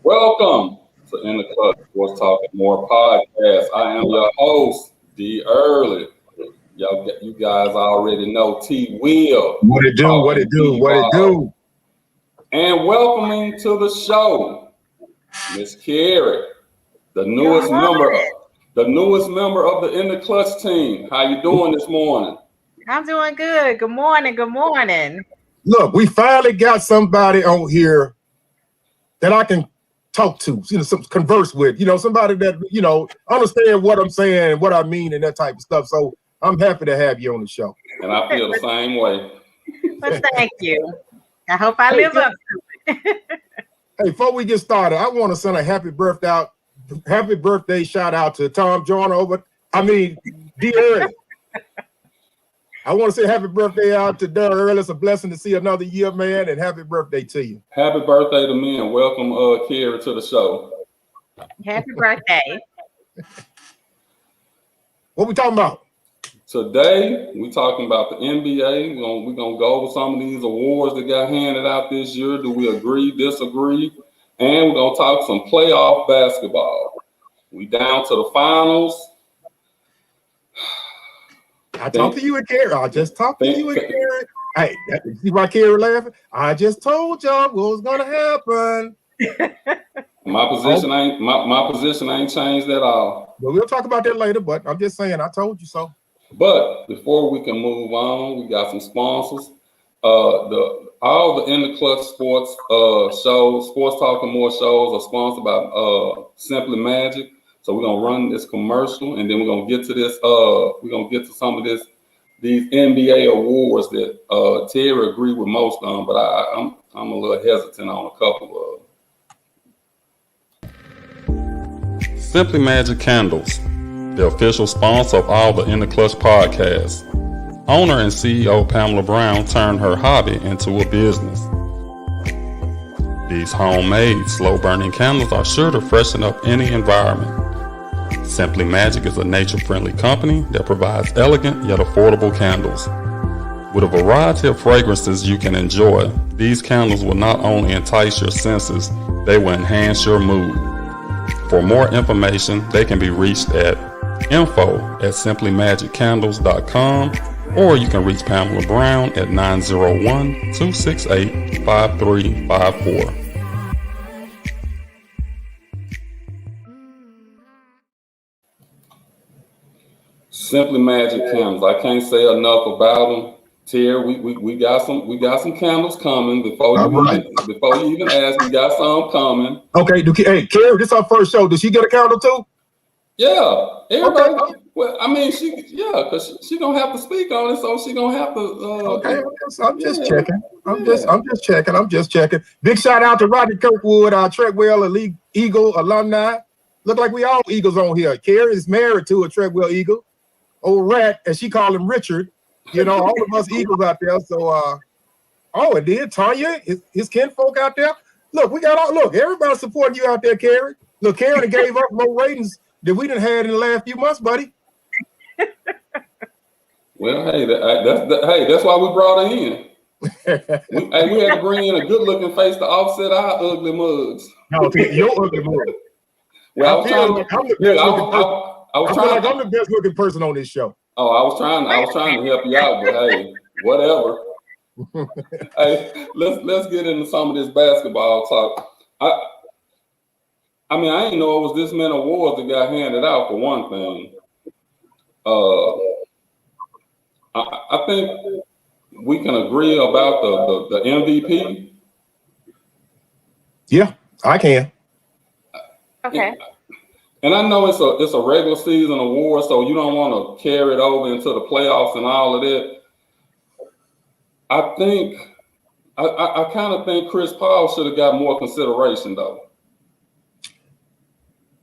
Welcome to In the Clutch Sports Talking More podcast. I am your host, D. Early. You guys already know T. Will. What it do? And welcoming to the show, Miss Carrie, the newest member of the In the Clutch team. How you doing this morning? I'm doing good. Good morning. Look, we finally got somebody on here that I can talk to, converse with, somebody that, understand what I'm saying and what I mean and that type of stuff. So I'm happy to have you on the show. And I feel the same way. Well, thank you. I hope I live up to it. Hey, before we get started, I want to send a happy birthday shout out to Tom Joyner D. Early. I want to say happy birthday out to Doug Early. It's a blessing to see another year, man, and happy birthday to you. Happy birthday to me and welcome Carrie to the show. Happy birthday. What we talking about? Today, we're talking about the NBA. We're gonna go over some of these awards that got handed out this year. Do we agree, disagree? And we're gonna talk some playoff basketball. We down to the finals. I talked to you and Carrie. I just talked to you and Carrie. Hey, see why Carrie laughing? I just told y'all what was gonna happen. My position ain't changed at all. But we'll talk about that later. But I'm just saying, I told you so. But before we can move on, we got some sponsors. All the In the Clutch sports shows, Sports Talking More shows are sponsored by Simply Magic. So we're gonna run this commercial, and then we're gonna get to this. We're gonna get to some of these NBA awards that Terry agreed with most on, but I'm a little hesitant on a couple of. Simply Magic Candles, the official sponsor of all the In the Clutch podcasts. Owner and CEO Pamela Brown turned her hobby into a business. These homemade, slow-burning candles are sure to freshen up any environment. Simply Magic is a nature-friendly company that provides elegant yet affordable candles. With a variety of fragrances you can enjoy, these candles will not only entice your senses, they will enhance your mood. For more information, they can be reached at info@simplymagiccandles.com, or you can reach Pamela Brown at 901-268-5354. Simply Magic candles. I can't say enough about them. Terry, we got some candles coming. Before you even ask, we got some coming. Okay, hey, Carrie, this is our first show. Did she get a candle too? Yeah, everybody. Okay. Well, I mean, because she gonna have to speak on it, so she gonna have to. Okay, I'm just checking. I'm just checking. Big shout out to Rodney Kirkwood, our Treadwell Elite Eagle alumni. Look like we all Eagles on here. Carrie is married to a Treadwell Eagle. Old Rat, as she called him, Richard. All of us Eagles out there. So, it did. Tanya, his kinfolk out there. Look, everybody supporting you out there, Carrie. Look, Carrie gave up more ratings than we done had in the last few months, buddy. Well, hey, that's why we brought her in. we had to bring in a good-looking face to offset our ugly mugs. No, your ugly mug. Well, I'm the best looking person on this show. Oh, I was trying to help you out, but hey, whatever. Hey, let's get into some of this basketball talk. I didn't know it was this many awards that got handed out for one thing. I think we can agree about the MVP. Yeah, I can. Okay. And I know it's a regular season award, so you don't want to carry it over into the playoffs and all of that. I kind of think Chris Paul should have got more consideration, though.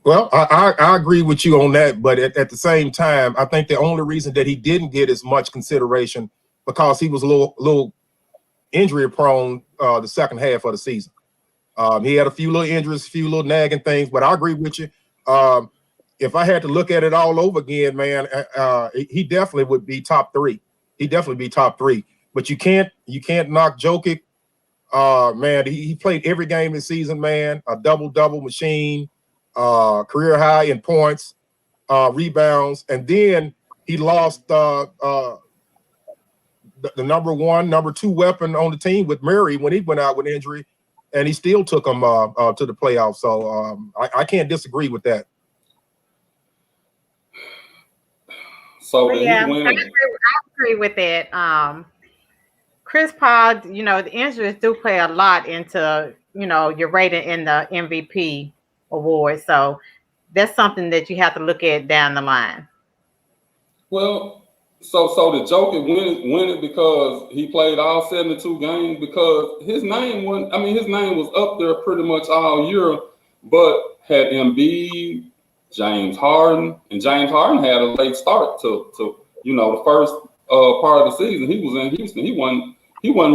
Well, I agree with you on that, but at the same time, I think the only reason that he didn't get as much consideration because he was a little injury prone the second half of the season. He had a few little injuries, a few little nagging things, but I agree with you. If I had to look at it all over again, man, he definitely would be top three. He'd definitely be top three. But you can't knock Jokic Man, he played every game this season, man. A double machine, career high in points, rebounds, and then he lost the number one, number two weapon on the team with Murray when he went out with injury, and he still took him to the playoffs. So I can't disagree with that. So yeah, I agree with that. Chris Paul, you know, the injuries do play a lot into, you know, your rating in the MVP award. So that's something that you have to look at down the line. Well, so the Joker win it because he played all 72 games, because his name was up there pretty much all year, but had Embiid, James Harden, and James Harden had a late start to you know, the first part of the season. He was in Houston. He wasn't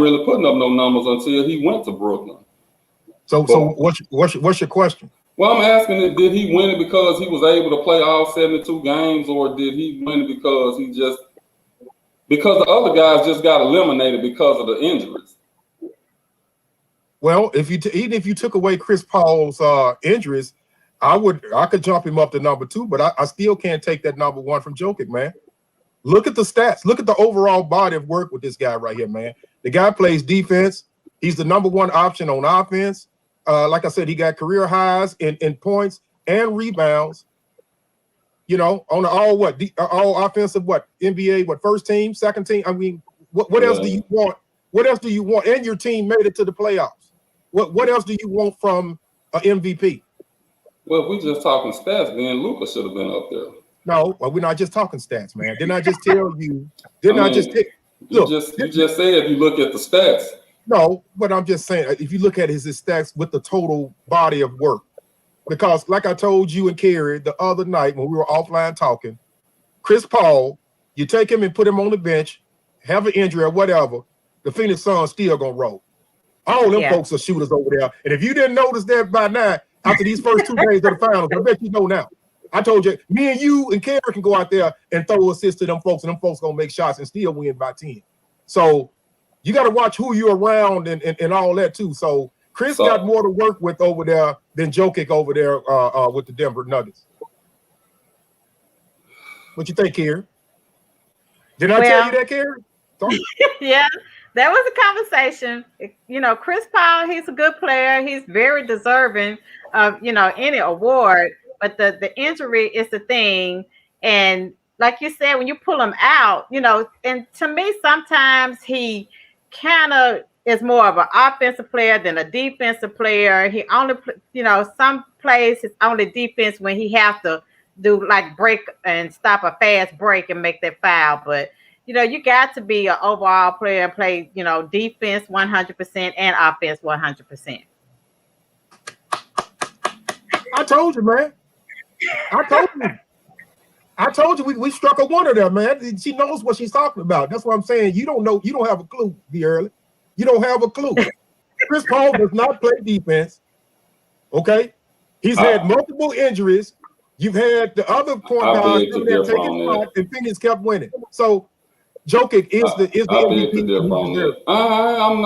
really putting up no numbers until he went to Brooklyn. So what's your question? Well, I'm asking, did he win it because he was able to play all 72 games, or did he win it because because the other guys just got eliminated because of the injuries? Well, even if you took away Chris Paul's injuries, I could jump him up to number two, but I still can't take that number one from Jokic, man. Look at the stats. Look at the overall body of work with this guy right here, man. The guy plays defense. He's the number one option on offense. Like I said, he got career highs in points and rebounds. You know, on the all offensive, NBA, first team, second team. I mean, what else do you want? What else do you want? And your team made it to the playoffs. What else do you want from an MVP? Well, if we just talking stats, then Luka should have been up there. No, we're not just talking stats, man. Didn't I just tell you? You just said you look at the stats. No, but I'm just saying, if you look at his stats with the total body of work, because like I told you and Kerry the other night when we were offline talking, Chris Paul, you take him and put him on the bench, have an injury or whatever, the Phoenix Suns still gonna roll. All them folks are shooters over there. And if you didn't notice that by now, after these first 2 days of the finals, I bet you know now. I told you, me and you and Kerry can go out there and throw assists to them folks, and them folks gonna make shots and still win by 10. So you got to watch who you're around and all that too. So Chris got more to work with over there than Jokic over there with the Denver Nuggets. What you think, Kerry? Did I tell you that, Kerry? Yeah, that was a conversation. You know, Chris Paul, he's a good player. He's very deserving of, you know, any award. But the injury is the thing. And like you said, when you pull him out, you know, and to me, sometimes he kind of is more of an offensive player than a defensive player. He only, you know, some plays his only defense when he has to do like break and stop a fast break and make that foul. But, you know, you got to be an overall player and play, you know, defense 100% and offense 100%. I told you, man. I told you we struck a wonder there, man. She knows what she's talking about. That's what I'm saying. You don't know. You don't have a clue, V. Early. You don't have a clue. Chris Paul does not play defense. Okay, he's had multiple injuries. You've had the other point guards taking spot, and Phoenix kept winning. So Jokic is the MVP. I'm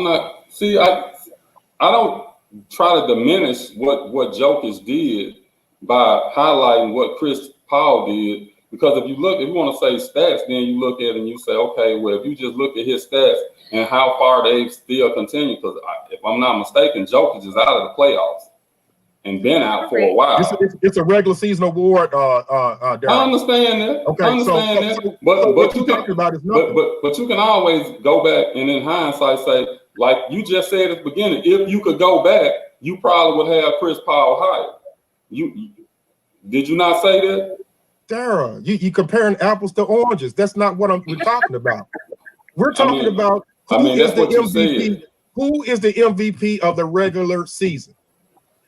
not. See, I don't try to diminish what Jokic did by highlighting what Chris Paul did, because if you want to say stats, then you look at it and you say, okay, well, if you just look at his stats and how far they still continue, because if I'm not mistaken, Jokic is out of the playoffs and been out for a while. It's a regular season award. I understand that. Okay, I understand that. But you talking about is but you can always go back and in hindsight say, like you just said at the beginning, if you could go back, you probably would have Chris Paul higher. Did you not say that? Dara, you comparing apples to oranges. That's not what we're talking about. We're talking about who is the MVP. Who is the MVP of the regular season?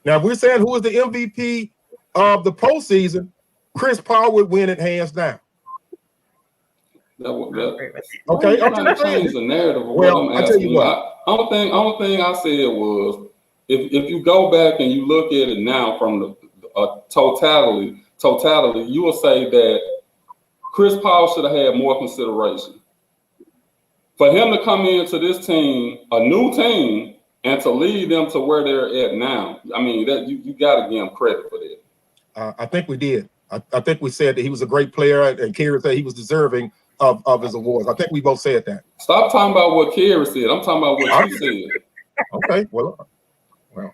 Now, if we're saying who is the MVP of the postseason, Chris Paul would win it hands down. Okay, I'm trying to change the narrative of what I'm asking. I tell you what. Only thing I said was, if you go back and you look at it now from the totality, you will say that Chris Paul should have had more consideration. For him to come into this team, a new team, and to lead them to where they're at now, I mean, that you got to give him credit for that. I think we did. I think we said that he was a great player, and Kerry said he was deserving of his awards. I think we both said that. Stop talking about what Kerry said. I'm talking about what you said. Okay, well,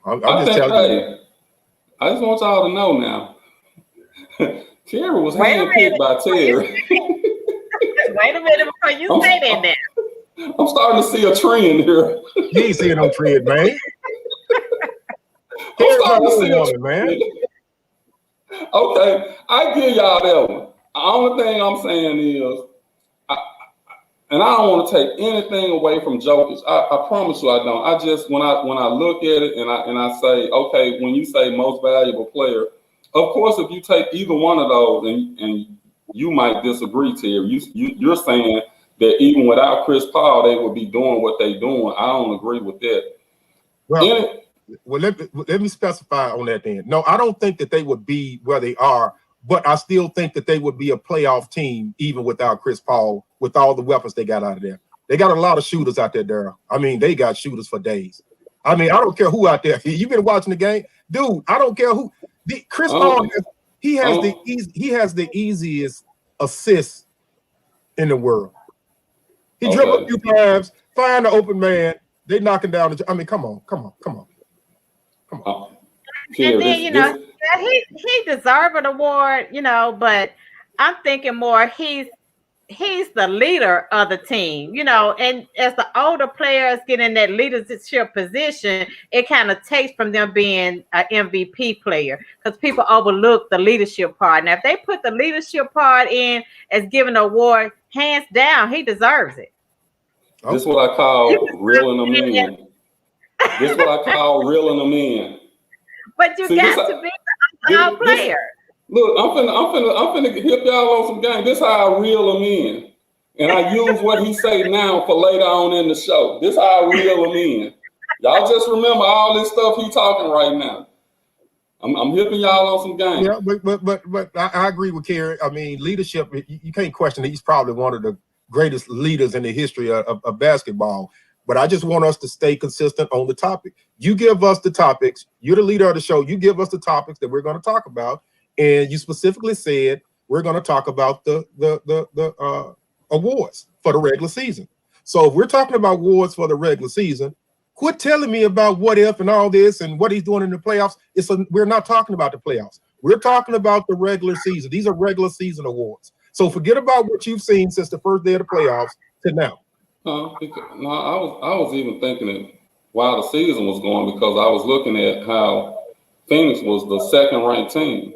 I'm just telling you. I just want y'all to know now. Kerry was handpicked by Terry. Wait a minute before you say that now. I'm starting to see a trend here. You ain't seeing no trend, man. I'm starting to see a trend, man. Okay, I give y'all that one. The only thing I'm saying is, and I don't want to take anything away from Jokic. I promise you I don't. I just when I look at it and I say, okay, when you say most valuable player, of course, if you take either one of those, and you might disagree, Terry. You're saying that even without Chris Paul, they would be doing what they're doing. I don't agree with that. Well, let me specify on that then. No, I don't think that they would be where they are, but I still think that they would be a playoff team even without Chris Paul, with all the weapons they got out of there. They got a lot of shooters out there, Daryl. I mean, they got shooters for days. I mean, I don't care who out there. You've been watching the game, dude. I don't care who. Chris Paul, he has the easiest assists in the world. He dribbled a few times, find the open man. They knocking down the. I mean, come on. And then he deserves an award, but I'm thinking more he's the leader of the team, and as the older players get in that leadership position, it kind of takes from them being an MVP player because people overlook the leadership part. Now, if they put the leadership part in as giving an award, hands down, he deserves it. This is what I call reeling them in. This is what I call reeling them in. But you got to be the all player. Look, I'm finna hit y'all on some game. This is how I reel them in. And I use what he say now for later on in the show. This is how I reel them in. Y'all just remember all this stuff he talking right now. I'm hipping y'all on some game. Yeah, but I agree with Kerry. I mean, leadership, you can't question it. He's probably one of the greatest leaders in the history of basketball. But I just want us to stay consistent on the topic. You give us the topics. You're the leader of the show. You give us the topics that we're going to talk about. And you specifically said we're going to talk about the awards for the regular season. So if we're talking about awards for the regular season, quit telling me about what if and all this and what he's doing in the playoffs. We're not talking about the playoffs. We're talking about the regular season. These are regular season awards. So forget about what you've seen since the first day of the playoffs to now. No, I was even thinking it while the season was going because I was looking at how Phoenix was the second-ranked team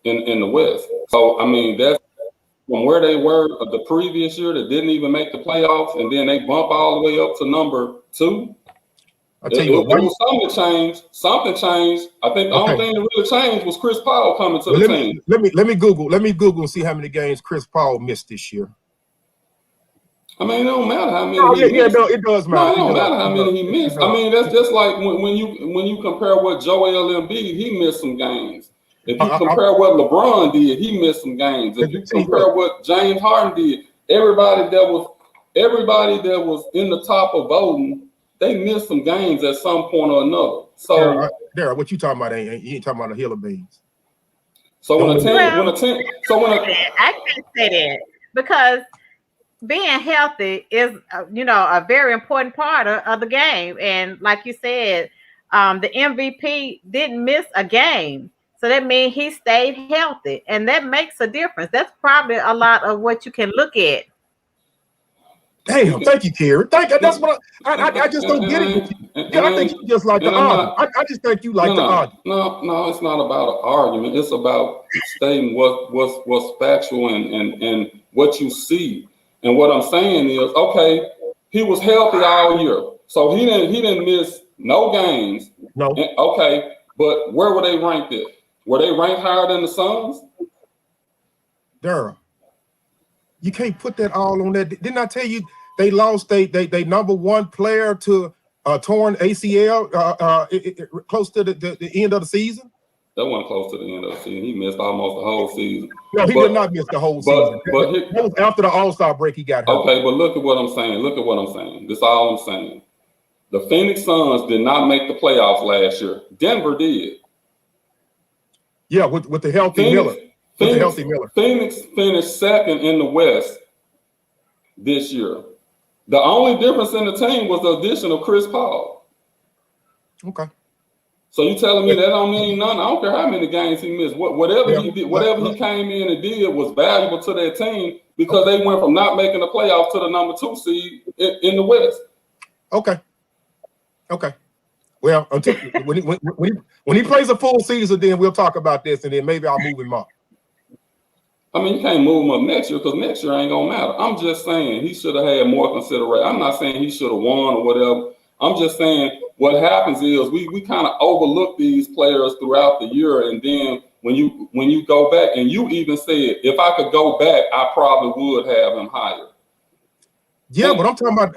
in the West. So, I mean, that's from where they were the previous year that didn't even make the playoffs, and then they bump all the way up to number 2. I'll tell you what, was something changed. I think the only thing that really changed was Chris Paul coming to the team. Let me Google and see how many games Chris Paul missed this year. I mean, it don't matter how many. It does matter. No, it don't matter how many he missed. I mean, that's just like when you compare what Joel Embiid, he missed some games. If you compare what LeBron did, he missed some games. If you compare what James Harden did, everybody that was in the top of voting, they missed some games at some point or another. So, Daryl, what you talking about? You ain't talking about a hill of beans. So I can't say that because being healthy is, a very important part of the game. And like you said, the MVP didn't miss a game. So that means he stayed healthy. And that makes a difference. That's probably a lot of what you can look at. Damn, thank you, Kerry. That's what I just don't get it. I think you just like to argue. I just think you like to argue. No, it's not about an argument. It's about stating what's factual and what you see. And what I'm saying is, okay, he was healthy all year, so he didn't miss no games. No. Okay, but where were they ranked at? Were they ranked higher than the Suns? Daryl, you can't put that all on that. Didn't I tell you they lost they number one player to torn ACL close to the end of the season? That wasn't close to the end of the season. He missed almost the whole season. No, he did not miss the whole season. But That was after the All-Star break, he got hurt. Okay, but look at what I'm saying. Look at what I'm saying. This is all I'm saying. The Phoenix Suns did not make the playoffs last year. Denver did. Yeah, with the healthy Miller. With the healthy Miller. Phoenix finished second in the West this year. The only difference in the team was the addition of Chris Paul. Okay. So you telling me that don't mean nothing? I don't care how many games he missed. Whatever he did, whatever he came in and did was valuable to their team because they went from not making the playoffs to the number 2 seed in the West. Okay. Well, until when he plays a full season, then we'll talk about this, and then maybe I'll move him up. I mean, you can't move him up next year because next year ain't gonna matter. I'm just saying he should have had more consideration. I'm not saying he should have won or whatever. I'm just saying what happens is we kind of overlook these players throughout the year, and then when you go back, and you even said if I could go back, I probably would have him higher. Yeah, but I'm talking about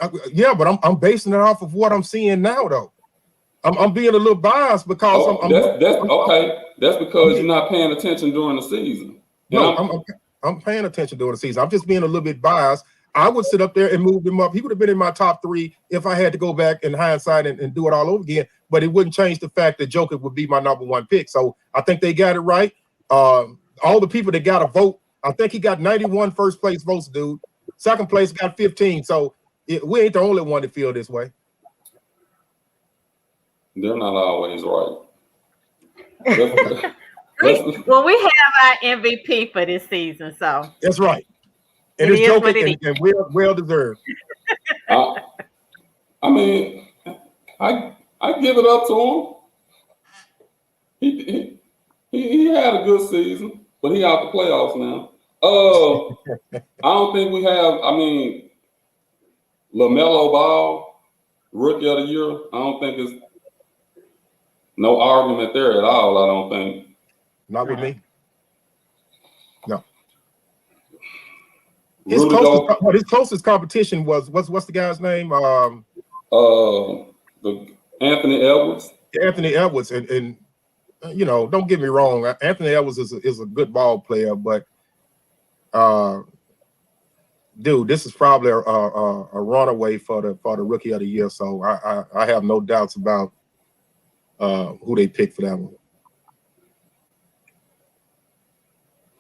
but I'm basing it off of what I'm seeing now, though. I'm being a little biased because that's because you're not paying attention during the season. No, I'm paying attention during the season. I'm just being a little bit biased. I would sit up there and move him up. He would have been in my top 3 if I had to go back in hindsight and do it all over again. But it wouldn't change the fact that Joker would be my number 1 pick. So I think they got it right. All the people that got a vote, I think he got 91 first place votes, dude. Second place got 15. So we ain't the only one that feel this way. They're not always right. Well, we have our MVP for this season, so that's right. And it's Joker and well deserved. I mean, I give it up to him. He had a good season, but he out the playoffs now. I don't think we have. I mean, LaMelo Ball, Rookie of the Year. I don't think it's no argument there at all. I don't think. Not with me. No. His closest competition was what's the guy's name? The Anthony Edwards. Anthony Edwards, and you know, don't get me wrong. Anthony Edwards is a good ball player, but dude, this is probably a runaway for the Rookie of the Year. So I have no doubts about who they picked for that one.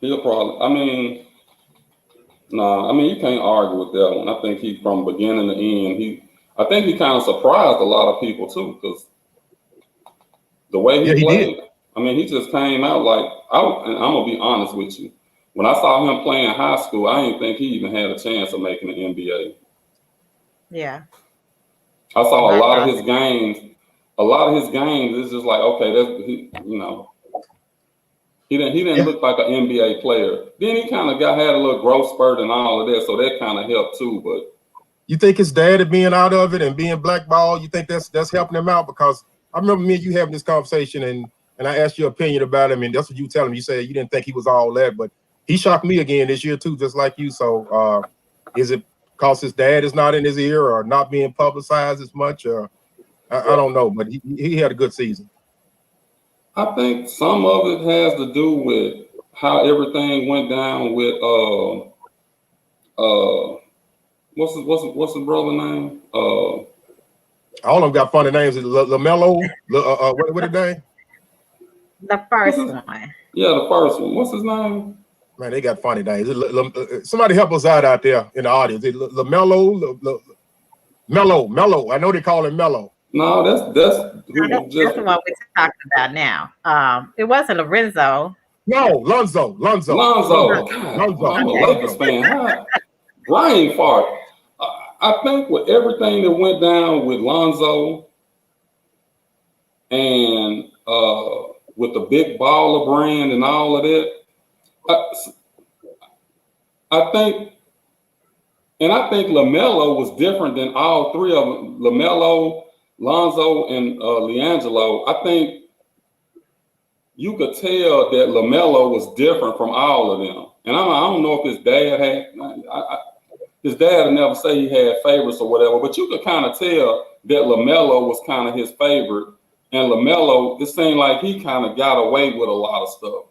He'll probably. I mean, you can't argue with that one. I think he, from beginning to end, I think he kind of surprised a lot of people too, because the way he played. Did. I mean, he just came out like and I'm gonna be honest with you. When I saw him playing high school, I didn't think he even had a chance of making the NBA. Yeah. I saw a lot of his games. A lot of his games is just like, okay, He didn't look like an NBA player. Then he kind of had a little growth spurt and all of that, so that kind of helped too. But you think his dad being out of it and being blackballed, you think that's helping him out? Because I remember me and you having this conversation, and I asked your opinion about him, and that's what you tell him. You said you didn't think he was all that, but he shocked me again this year too, just like you. So is it because his dad is not in his ear or not being publicized as much? Or I don't know, but he had a good season. I think some of it has to do with how everything went down with what's his brother name? All of them got funny names. LaMelo. What his name? The first one. Yeah, the first one. What's his name? Man, they got funny names. Somebody help us out there in the audience. LaMelo. Mello. I know they call him Mello. No, that's the one we're talking about now. It wasn't Lorenzo. No, Lonzo. God, I'm a Lakers fan. Brain fart. I think with everything that went down with Lonzo and with the big baller brand and all of that, I think LaMelo was different than all three of them. LaMelo, Lonzo, and LiAngelo. I think you could tell that LaMelo was different from all of them. And I don't know if his dad had. His dad would never say he had favorites or whatever, but you could kind of tell that LaMelo was kind of his favorite And LaMelo, it seemed like he kind of got away with a lot of stuff.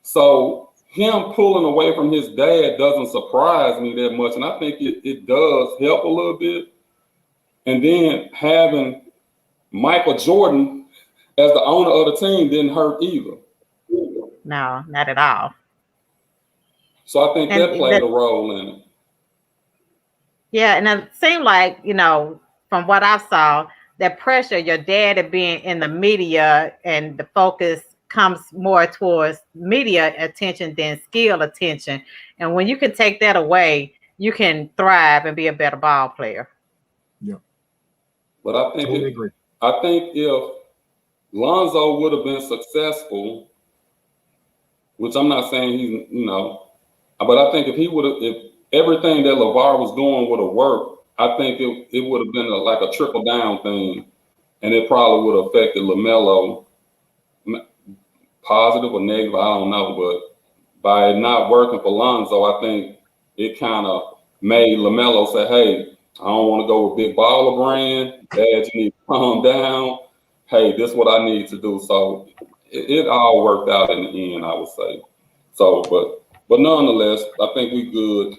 So him pulling away from his dad doesn't surprise me that much. And I think it does help a little bit. And then having Michael Jordan as the owner of the team didn't hurt either. No, not at all. So I think that played a role in it. Yeah, and it seemed like, you know, from what I saw, that pressure, your dad of being in the media and the focus comes more towards media attention than skill attention. And when you can take that away, you can thrive and be a better ball player. Yeah. But I think if Lonzo would have been successful, which I'm not saying he's, you know, but I think if everything that LeVar was doing would have worked, I think it would have been like a trickle down thing, and it probably would have affected LaMelo, positive or negative, I don't know. But by it not working for Lonzo, I think it kind of made LaMelo say, "Hey, I don't want to go with Big Baller Brand. Dad, you need to calm down. Hey, this is what I need to do." So it all worked out in the end, I would say. So, but nonetheless, I think we good.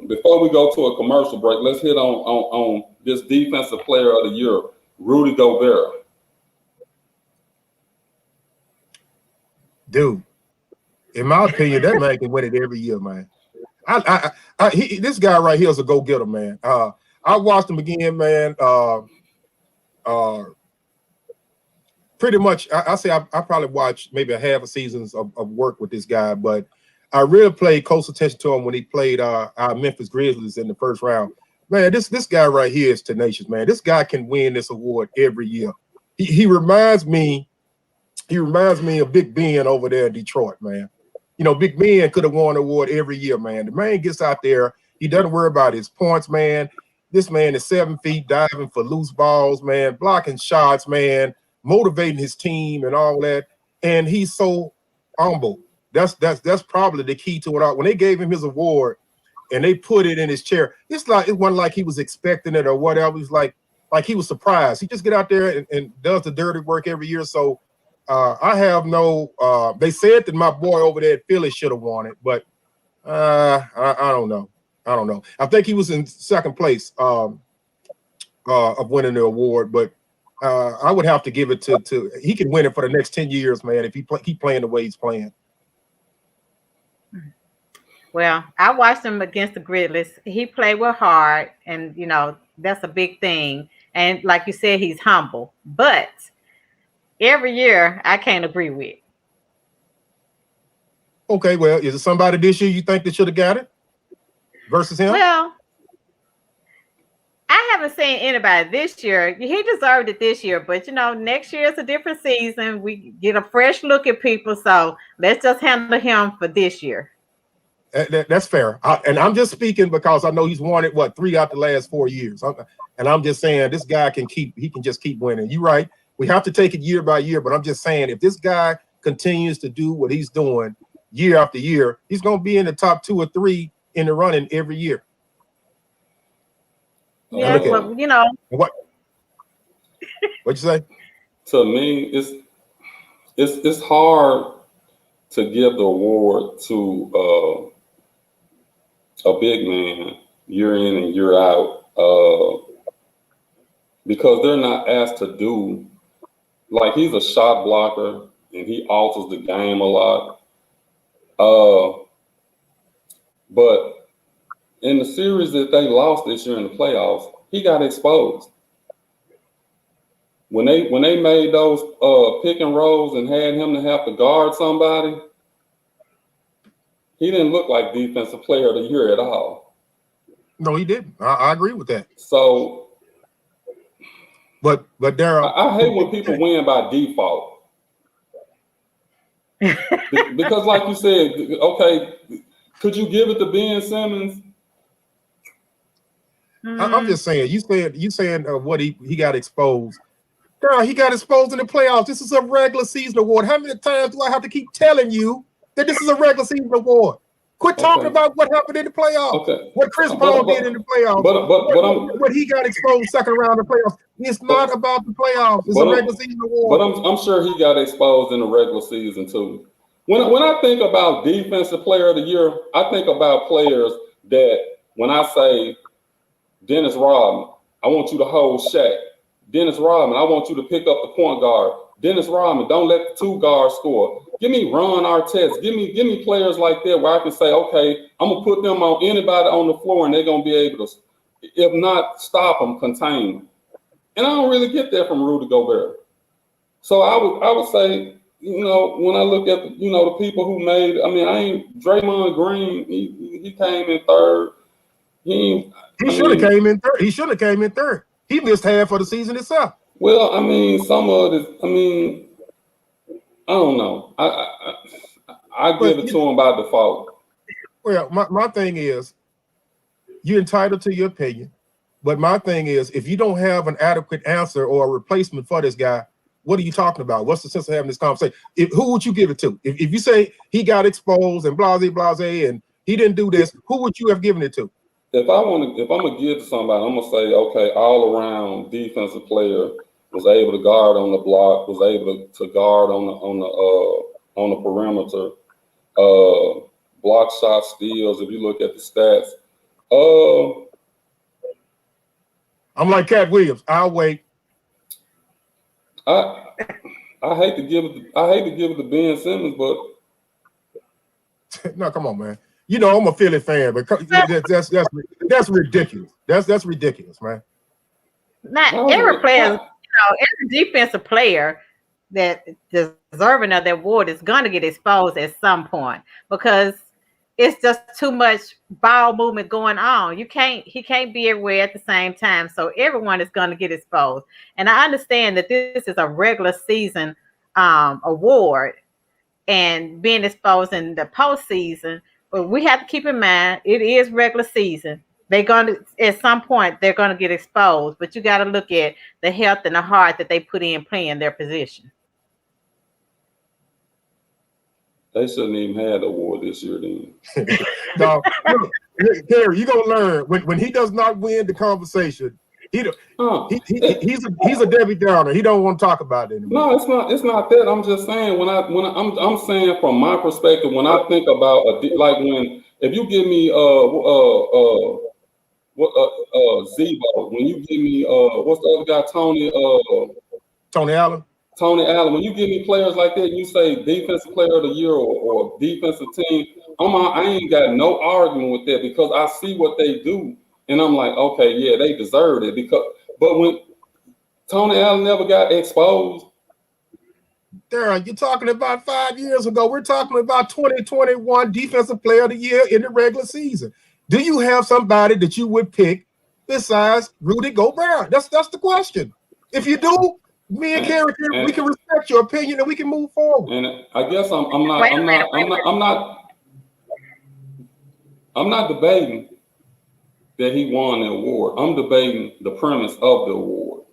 Before we go to a commercial break, let's hit on this Defensive Player of the Year, Rudy Gobert. Dude, in my opinion, that man can win it every year, man. This guy right here is a go-getter, man. I watched him again, man. Pretty much, I say I probably watched maybe a half a seasons of work with this guy, but I really paid close attention to him when he played our Memphis Grizzlies in the first round. Man, this guy right here is tenacious, man. This guy can win this award every year. He reminds me of Big Ben over there in Detroit, man. You know, Big Ben could have won an award every year, man. The man gets out there. He doesn't worry about his points, man. This man is 7 feet diving for loose balls, man, blocking shots, man, motivating his team and all that. And he's so humble. That's probably the key to it all. When they gave him his award and they put it in his chair, it wasn't like he was expecting it or whatever. It was like he was surprised. He just get out there and does the dirty work every year. So I have no. They said that my boy over there at Philly should have won it, but I don't know. I think he was in second place of winning the award, but I would have to give it to. He can win it for the next 10 years, man. If he keep playing the way he's playing. Well, I watched him against the Grizzlies. He played with heart, and you know that's a big thing. And like you said, he's humble. But every year, I can't agree with. Okay, well, is it somebody this year you think that should have got it versus him? Well, I haven't seen anybody this year. He deserved it this year, but you know, next year is a different season. We get a fresh look at people, so let's just handle him for this year. That's fair. And I'm just speaking because I know he's won it, 3 out the last 4 years. And I'm just saying this guy can just keep winning. You're right. We have to take it year by year, but I'm just saying if this guy continues to do what he's doing year after year, he's going to be in the top 2 or 3 in the running every year. Yeah, but you know. What'd you say? To me, it's hard to give the award to a big man year in and year out because they're not asked to do, like, he's a shot blocker and he alters the game a lot. But in the series that they lost this year in the playoffs, he got exposed. When they made those pick and rolls and had him to have to guard somebody, he didn't look like Defensive Player of the Year at all. No, he didn't. I agree with that. So, but Darryl, I hate when people win by default. Because, like you said, okay, could you give it to Ben Simmons? I'm just saying. You saying what he got exposed. Girl, he got exposed in the playoffs. This is a regular season award. How many times do I have to keep telling you that this is a regular season award? Of Quit talking about what happened in the playoffs. Okay. What Chris Paul did in the playoffs. But he got exposed second round of the playoffs. It's not about the playoffs. It's a regular season award. But I'm sure he got exposed in the regular season too. When I think about defensive player of the year, I think about players that when I say Dennis Rodman, I want you to hold Shaq. Dennis Rodman, I want you to pick up the point guard. Dennis Rodman, don't let the two guards score. Give me Ron Artest. Give me players like that where I can say, okay, I'm gonna put them on anybody on the floor, and they're gonna be able to, if not stop them, contain them. And I don't really get that from Rudy Gobert. So I would say, when I look at the people who made, Draymond Green. He came in third. He should have came in third. He should have came in third. He missed half of the season itself. Well, some of it. I don't know. I give it to him by default. Well, my thing is, you're entitled to your opinion, but my thing is, if you don't have an adequate answer or a replacement for this guy, what are you talking about? What's the sense of having this conversation? Who would you give it to? If you say he got exposed and blase, and he didn't do this, who would you have given it to? If I'm gonna give it to somebody, I'm gonna say, okay, all around defensive player, was able to guard on the block, was able to guard on the perimeter, block shot steals. If you look at the stats, I'm like Cat Williams. I'll wait. I hate to give it to Ben Simmons, but no, come on, man. I'm a Philly fan, but that's ridiculous. That's ridiculous, man. Not every player. Every defensive player that deserving of that award is going to get exposed at some point because it's just too much ball movement going on. He can't be everywhere at the same time. So everyone is going to get exposed. And I understand that this is a regular season award and being exposed in the postseason, but we have to keep in mind it is regular season. They're going to, at some point, they're going to get exposed, but you got to look at the health and the heart that they put in playing their position. They shouldn't even have the award this year then. No, Terry, you're going to learn. When he does not win the conversation, he's a Debbie Downer. He don't want to talk about it anymore. No, it's not that. I'm just saying I'm saying from my perspective, when I think about if you give me Zebo, when you give me what's the other guy, Tony Allen, when you give me players like that and you say defensive player of the year or defensive team, I ain't got no argument with that because I see what they do and I'm like, okay, yeah, they deserve it but when Tony Allen never got exposed. Darren, you're talking about 5 years ago. We're talking about 2021 defensive player of the year in the regular season. Do you have somebody that you would pick besides Rudy Gobert? That's the question. If you do, me and Kerry, we can respect your opinion and we can move forward. And I guess I'm not debating that he won the award. I'm debating the premise of the award.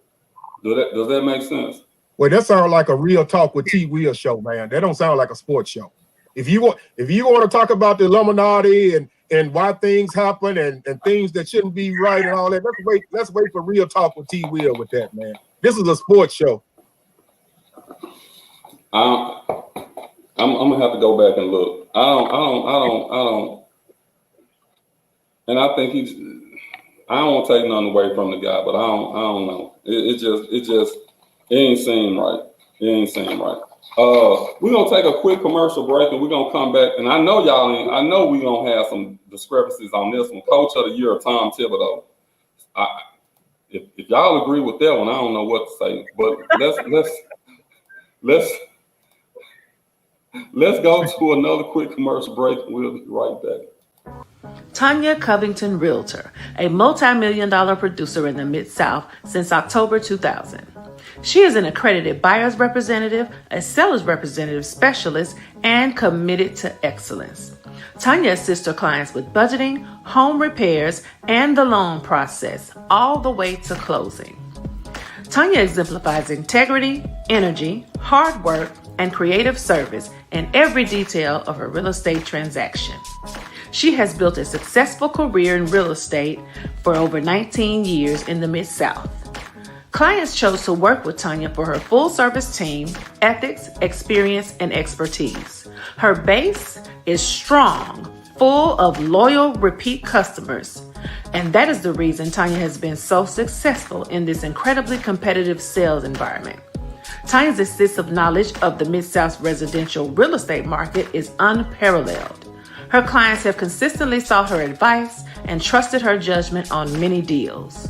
Does that make sense? Well, that sounds like a Real Talk with T. Will show, man. That don't sound like a sports show. If you want to talk about the Illuminati and why things happen and things that shouldn't be right and all that, let's wait for Real Talk with T. Will with that, man. This is a sports show. I'm gonna have to go back and look. I don't. And I think I don't want to take nothing away from the guy, but I don't know. It ain't seem right. We're gonna take a quick commercial break and we're gonna come back. And I know we're gonna have some discrepancies on this one. Coach of the Year, Tom Thibodeau. If y'all agree with that one, I don't know what to say. But let's go to another quick commercial break. We'll be right back. Tanya Covington Realtor, a multi-million-dollar producer in the Mid-South since October 2000. She is an accredited buyer's representative, a seller's representative specialist, and committed to excellence. Tanya assists her clients with budgeting, home repairs, and the loan process, all the way to closing. Tanya exemplifies integrity, energy, hard work, and creative service in every detail of her real estate transaction. She has built a successful career in real estate for over 19 years in the Mid-South. Clients chose to work with Tanya for her full-service team, ethics, experience, and expertise. Her base is strong, full of loyal, repeat customers. And that is the reason Tanya has been so successful in this incredibly competitive sales environment. Tanya's extensive knowledge of the Mid-South residential real estate market is unparalleled. Her clients have consistently sought her advice and trusted her judgment on many deals.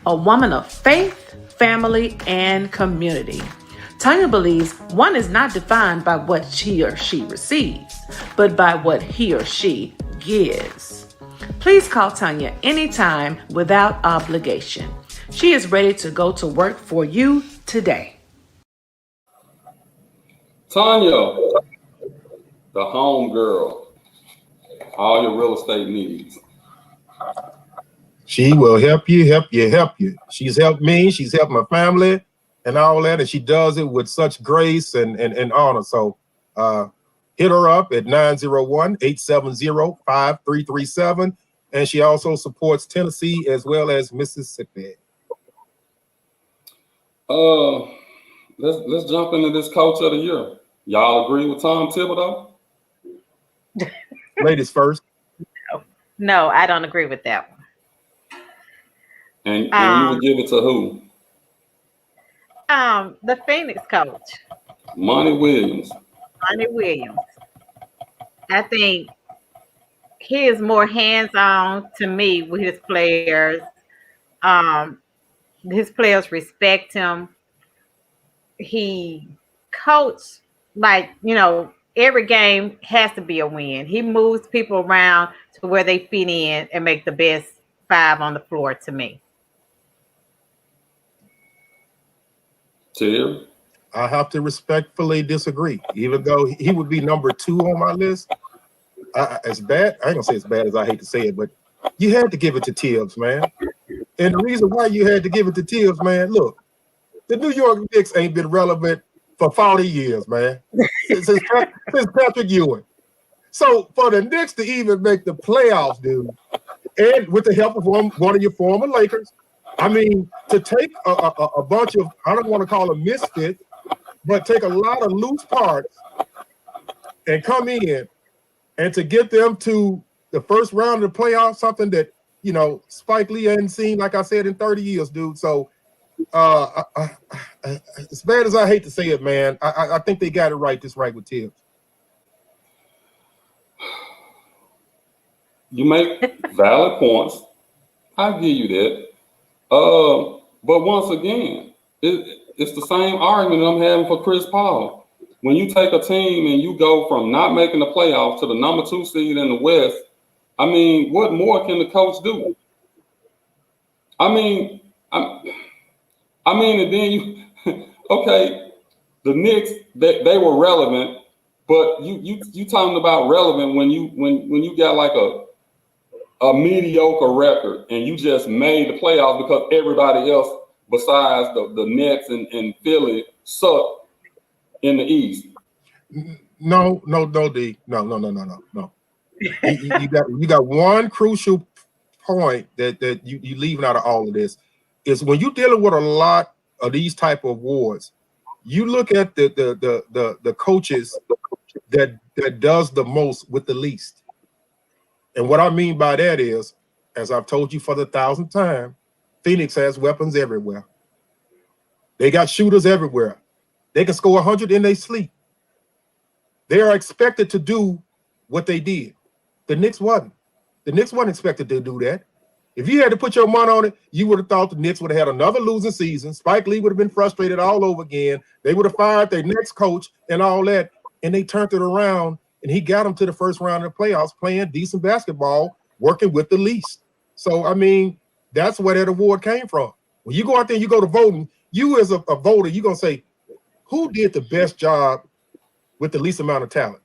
A woman of faith, family, and community. Tanya believes one is not defined by what he or she receives, but by what he or she gives. Please call Tanya anytime without obligation. She is ready to go to work for you today. Tanya, the home girl, all your real estate needs. She will help you. She's helped me. She's helped my family and all that. And she does it with such grace and honor. So hit her up at 901-870-5337. And she also supports Tennessee as well as Mississippi. Let's jump into this coach of the year. Y'all agree with Tom Thibodeau? Ladies first. No, I don't agree with that one. And you would give it to who? The Phoenix coach, Monty Williams. Monty Williams. I think he is more hands-on to me with his players. His players respect him. He coached like, every game has to be a win. He moves people around to where they fit in and make the best five on the floor to me. Terry? I have to respectfully disagree, even though he would be number 2 on my list. As bad, I ain't gonna say as bad as I hate to say it, but you had to give it to Tibbs, man. And the reason why you had to give it to Tibbs, man, look, the New York Knicks ain't been relevant for 40 years, man, since Patrick Ewing. So for the Knicks to even make the playoffs, dude, and with the help of one of your former Lakers, I mean, to take a bunch of, I don't want to call them misfits, but take a lot of loose parts and come in and to get them to the first round of the playoffs, something that, Spike Lee hadn't seen, like I said, in 30 years, dude. So as bad as I hate to say it, man, I think they got it right with Tibbs. You make valid points. I give you that. But once again, it's the same argument I'm having for Chris Paul. When you take a team and you go from not making the playoffs to the number 2 seed in the West, I mean, what more can the coach do? I mean, and then you, okay, the Knicks, they were relevant, but you talking about relevant when you got like a mediocre record and you just made the playoffs because everybody else besides the Nets and Philly suck in the East. No, D. No. You got one crucial point that you leaving out of all of this is when you're dealing with a lot of these type of awards, you look at the coaches that does the most with the least. And what I mean by that is, as I've told you for the 1,000th time, Phoenix has weapons everywhere. They got shooters everywhere. They can score 100 in their sleep. They are expected to do what they did. The Knicks wasn't. The Knicks wasn't expected to do that. If you had to put your money on it, you would have thought the Knicks would have had another losing season. Spike Lee would have been frustrated all over again. They would have fired their next coach and all that, and they turned it around, and he got them to the first round of the playoffs playing decent basketball, working with the least. So, I mean, that's where that award came from. When you go out there and you go to voting, you as a voter, you're going to say, who did the best job with the least amount of talent?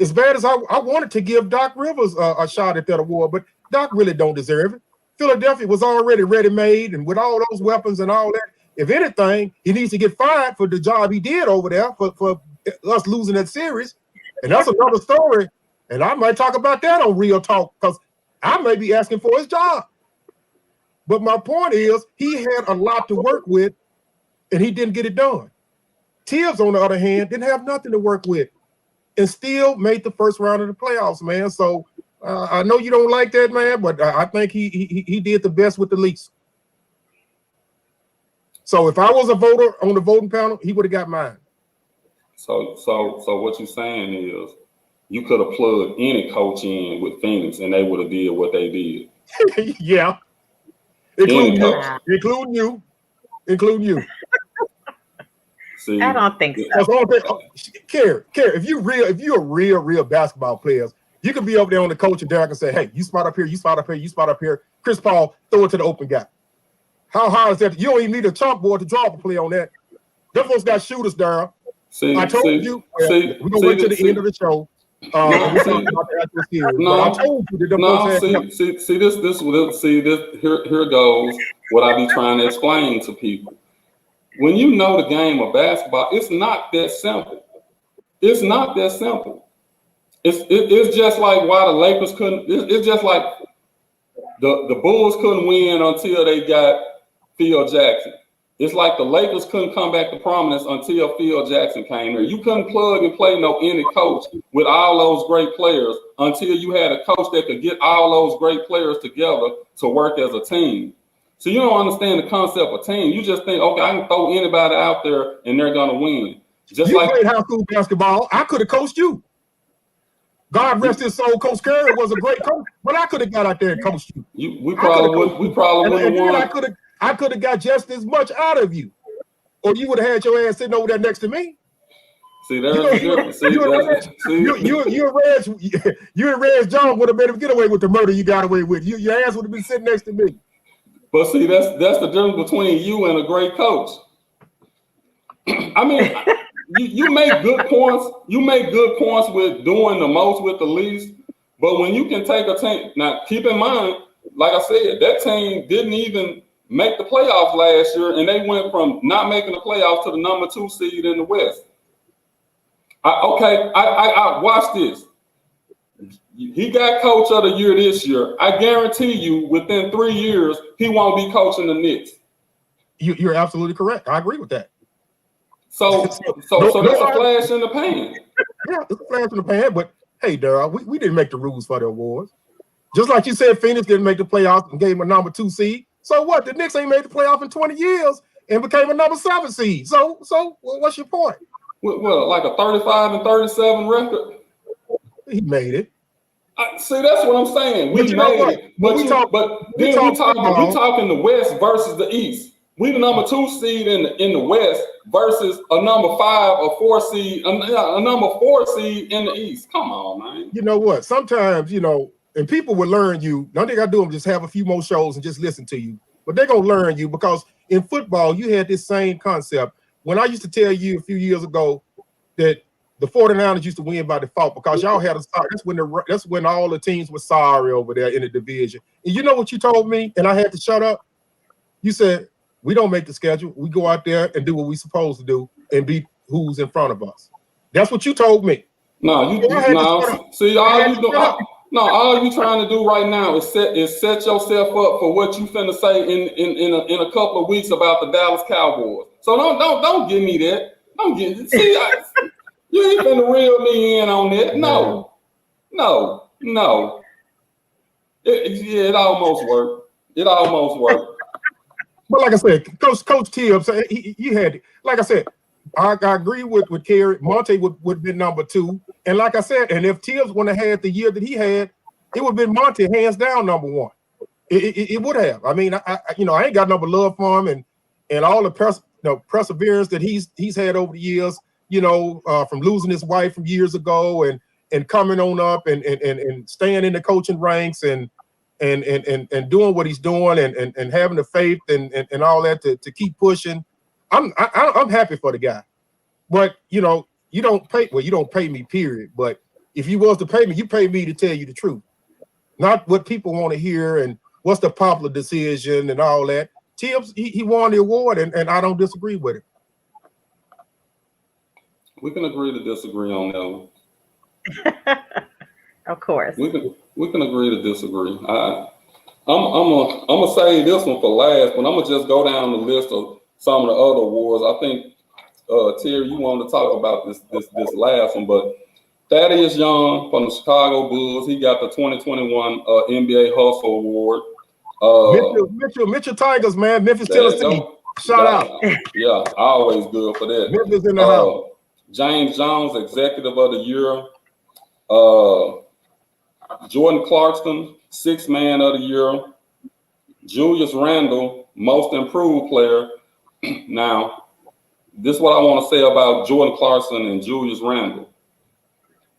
As bad as I wanted to give Doc Rivers a shot at that award, but Doc really don't deserve it. Philadelphia was already ready-made, and with all those weapons and all that, if anything, he needs to get fired for the job he did over there for us losing that series. And that's another story. And I might talk about that on Real Talk because I may be asking for his job. But my point is, he had a lot to work with, and he didn't get it done. Tibbs, on the other hand, didn't have nothing to work with and still made the first round of the playoffs, man. So I know you don't like that, man, but I think he did the best with the least. So if I was a voter on the voting panel, he would have got mine. So what you're saying is you could have plugged any coach in with Phoenix and they would have did what they did. Yeah. Including you. See, I don't think so. Kerry, if you're a real basketball player, you can be over there on the coaching deck and say, hey, you spot up here, you spot up here, you spot up here. Chris Paul, throw it to the open guy. How hard is that? You don't even need a chalkboard to draw up a play on that. Them folks got shooters, Darryl. I told you, we're going to wait to the end of the show. I told you that here goes what I be trying to explain to people. When you know the game of basketball, it's not that simple. It's not that simple. It's just like why the Lakers couldn't. It's just like the Bulls couldn't win until they got Phil Jackson. It's like the Lakers couldn't come back to prominence until Phil Jackson came here. You couldn't plug and play any coach with all those great players until you had a coach that could get all those great players together to work as a team. So you don't understand the concept of team. You just think, okay, I can throw anybody out there and they're gonna win. Just you like played high school basketball, I could have coached you. God rest his soul, Coach Curry was a great coach, but I could have got out there and coached you. We probably would have won. I could have got just as much out of you, or you would have had your ass sitting over there next to me. See, there's a difference. You and Reg Jones would have made him get away with the murder you got away with. Your ass would have been sitting next to me. But see, that's the difference between you and a great coach. I mean, you make good points. You make good points with doing the most with the least. But when you can take a team, now keep in mind, like I said, that team didn't even make the playoffs last year, and they went from not making the playoffs to the number 2 seed in the West. I watch this. He got coach of the year this year. I guarantee you, within 3 years, he won't be coaching the Knicks. You're absolutely correct. I agree with that. So that's a flash in the pan. Yeah, it's a flash in the pan. But hey, Darryl, we didn't make the rules for the awards. Just like you said, Phoenix didn't make the playoffs and gave him a number 2 seed. So what? The Knicks ain't made the playoff in 20 years and became a number 7 seed. So what's your point? Well, like a 35-37 record. He made it. See, that's what I'm saying. We made it, but we talking the West versus the East. We the number 2 seed in the West versus a number 5 or 4 seed, a number 4 seed in the East. Come on, man. You know what? Sometimes, and people will learn you. Nothing they got to do is just have a few more shows and just listen to you. But they're going to learn you because in football, you had this same concept. When I used to tell you a few years ago that the 49ers used to win by default because y'all had that's when all the teams were sorry over there in the division. And you know what you told me? And I had to shut up. You said, we don't make the schedule. We go out there and do what we're supposed to do and beat who's in front of us. That's what you told me. All you trying to do right now is set yourself up for what you finna say in a couple of weeks about the Dallas Cowboys. So don't give me that. Don't get it. See, you ain't finna reel me in on that. No. It almost worked. But like I said, Coach Tibbs, you had, like I said, I agree with Kerry. Monte would have been number 2. And like I said, and if Tibbs wouldn't have had the year that he had, it would have been Monte hands down number 1. It would have. I mean, I ain't got no love for him and all the perseverance that he's had over the years, from losing his wife from years ago and coming on up and staying in the coaching ranks and doing what he's doing and having the faith and all that to keep pushing. I'm happy for the guy, but you don't pay me, period. But if you was to pay me, you pay me to tell you the truth, not what people want to hear and what's the popular decision and all that. Tibbs, he won the award, and I don't disagree with it. We can agree to disagree on that one. Of course. We can agree to disagree. I'm gonna say this one for last, but I'm gonna just go down the list of some of the other awards. I think Terry, you wanted to talk about this last one, but Thaddeus Young from the Chicago Bulls, he got the 2021 NBA Hustle Award. Mitchell Tigers, man, Memphis, Tennessee. Shout out. Yeah, always good for that. Memphis in the house. James Jones, Executive of the Year. Jordan Clarkson, Sixth Man of the Year. Julius Randle, Most Improved Player. Now, this is what I want to say about Jordan Clarkson and Julius Randle.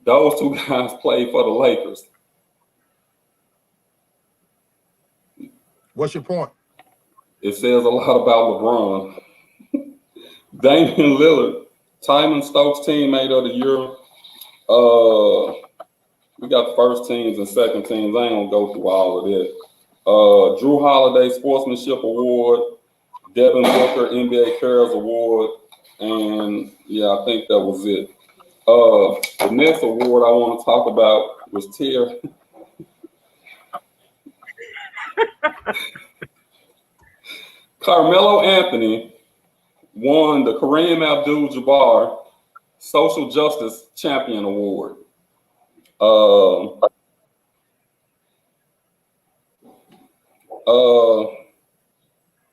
Those two guys played for the Lakers. What's your point? It says a lot about LeBron. Damian Lillard, Tymon Stokes Teammate of the Year. We got the first teams and second teams. I ain't gonna go through all of that. Drew Holiday Sportsmanship Award, Devin Booker NBA Cares Award, and yeah, I think that was it. The next award I want to talk about was Terry. Carmelo Anthony won the Kareem Abdul-Jabbar Social Justice Champion Award. The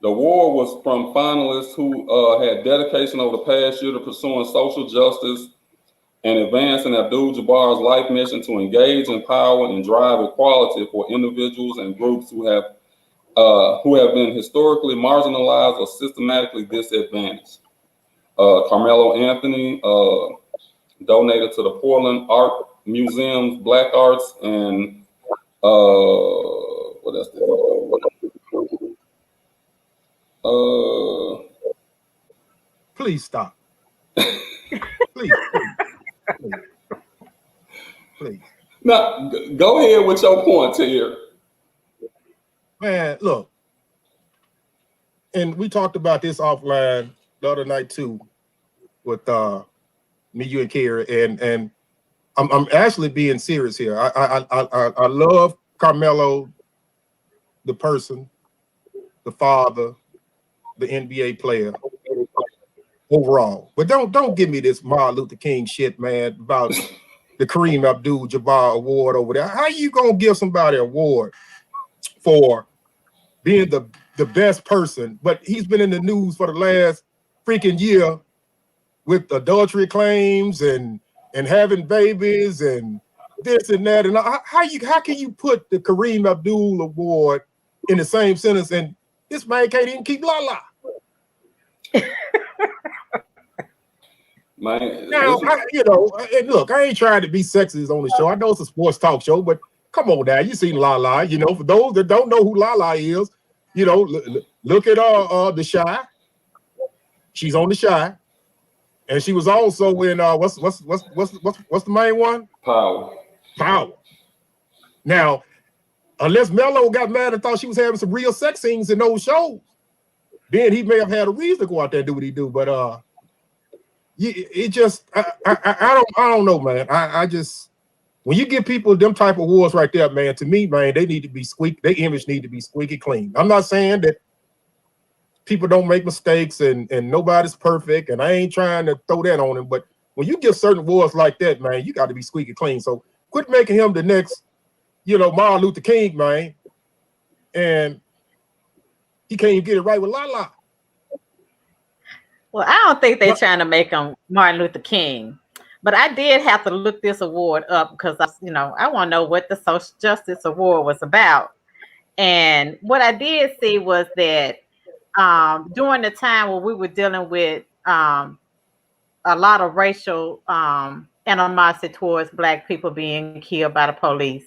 award was from finalists who had dedication over the past year to pursuing social justice and advancing Abdul-Jabbar's life mission to engage, empower, and drive equality for individuals and groups who have been historically marginalized or systematically disadvantaged. Carmelo Anthony donated to the Portland Art Museum's Black Arts and what else? Please stop. Please. Now, go ahead with your point here. Man, look, and we talked about this offline the other night too, with me, you, and Kara, and I'm actually being serious here. I love Carmelo, the person, the father, the NBA player overall, but don't give me this Martin Luther King shit, man, about the Kareem Abdul-Jabbar Award over there. How you gonna give somebody an award for being the best person, but he's been in the news for the last freaking year with adultery claims and having babies and this and that, and how can you put the Kareem Abdul Award in the same sentence and this man can't even keep la. Man, now, and look, I ain't trying to be sexist on the show. I know it's a sports talk show, but come on now, you seen Lala, for those that don't know who Lala is, look at the Shy. She's on the Shy, and she was also in what's the main one? Power. Now, unless Melo got mad and thought she was having some real sex scenes in those shows, then he may have had a reason to go out there and do what he do. But it just I don't know, man. I just, when you give people them type of awards right there, man, to me, man, they need to be their image need to be squeaky clean. I'm not saying that people don't make mistakes and nobody's perfect, and I ain't trying to throw that on them, but when you give certain awards like that, man, you got to be squeaky clean. So quit making him the next, Martin Luther King, man, and he can't even get it right with Lala. Well, I don't think they're trying to make him Martin Luther King, but I did have to look this award up because I want to know what the Social Justice Award was about. And what I did see was that during the time when we were dealing with a lot of racial animosity towards Black people being killed by the police,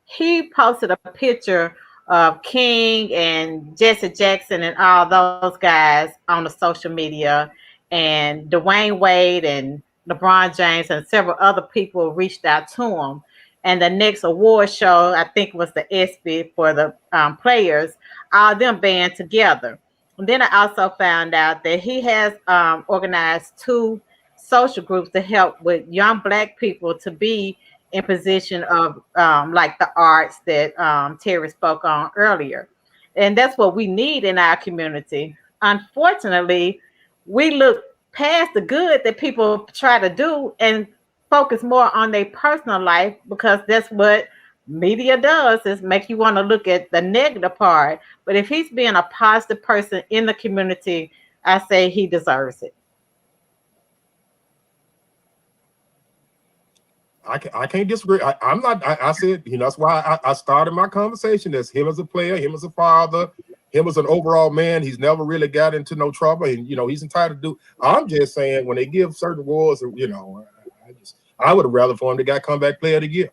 he posted a picture of King and Jesse Jackson and all those guys on the social media, and Dwayne Wade and LeBron James and several other people reached out to him. And the next award show, I think, was the ESPY for the players, all them band together. And then I also found out that he has organized 2 social groups to help with young Black people to be in position of like the arts that Terry spoke on earlier. And that's what we need in our community. Unfortunately, we look past the good that people try to do and focus more on their personal life, because that's what media does, is make you want to look at the negative part. But if he's being a positive person in the community, I say he deserves it. I can't disagree. I'm not. I said, that's why I started my conversation as him as a player, him as a father, him as an overall man. He's never really got into no trouble, and he's entitled to do. I'm just saying, when they give certain awards, I would have rather for him the guy comeback player of the year.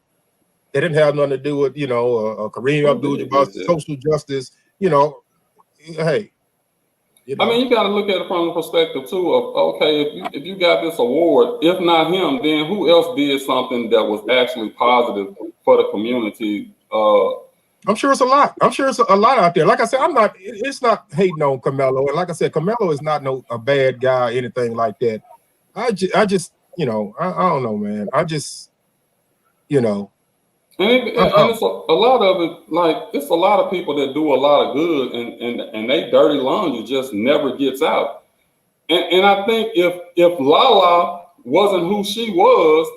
They didn't have nothing to do with Kareem Abdul-Jabbar, social justice. Hey. I mean, you got to look at it from the perspective too of, okay, if you got this award, if not him, then who else did something that was actually positive for the community? I'm sure it's a lot. I'm sure it's a lot out there. Like I said, it's not hating on Carmelo. And like I said, Carmelo is not a bad guy, anything like that. I just I don't know, man. And it's a lot of it, like, it's a lot of people that do a lot of good, and they dirty laundry just never gets out. And I think if Lala wasn't who she was,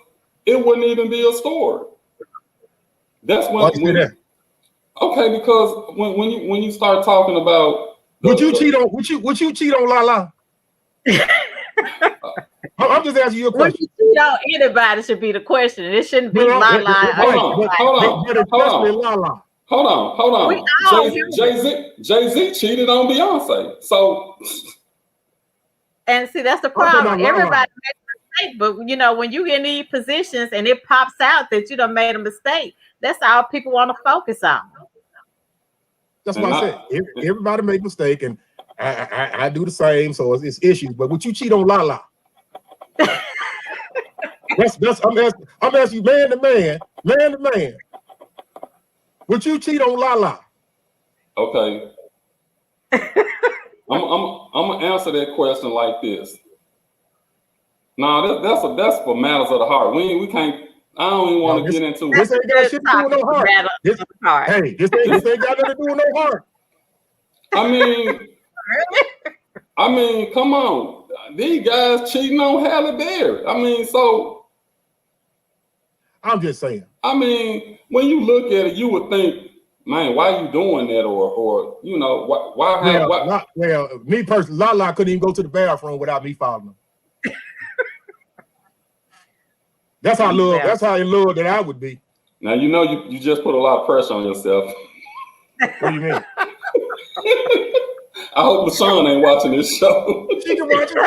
it wouldn't even be a story. That's when okay, because when you start talking about would you cheat on Lala? I'm just asking you a question. Would you cheat on anybody should be the question. It shouldn't be Lala. Hold on. Jay-Z cheated on Beyonce. So, and see, that's the problem. Everybody makes a mistake, but when you get in these positions and it pops out that you done made a mistake, that's all people want to focus on. That's what I said. Everybody make a mistake, and I do the same. So it's issues. But would you cheat on Lala? I'm asking you, man to man. Would you cheat on Lala? Okay. I'm gonna answer that question like this. No, that's for matters of the heart. We can't. I don't even want to get into it. This ain't got shit to do with no heart. This ain't got nothing to do with no heart. I mean, come on. These guys cheating on Halle Berry. So I'm just saying. When you look at it, you would think, man, why are you doing that? Or why? Well, me personally, Lala couldn't even go to the bathroom without me following him. That's how in love that I would be. Now you just put a lot of pressure on yourself. What do you mean? I hope LaShawn ain't watching this show. She can watch it.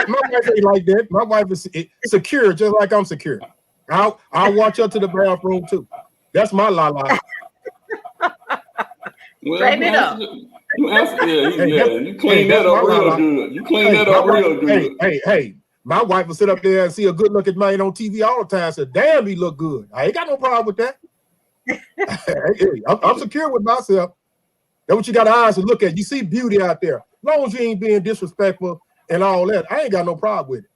My wife ain't like that. My wife is secure, just like I'm secure. I'll watch her to the bathroom too. That's my Lala. Straighten it up. You answer, you clean that up real good. You clean that up real good. Hey. My wife will sit up there and see a good-looking man on TV all the time. Say, "Damn, he look good." I ain't got no problem with that. I'm secure with myself. That's what you got eyes to look at. You see beauty out there. As long as you ain't being disrespectful and all that, I ain't got no problem with it.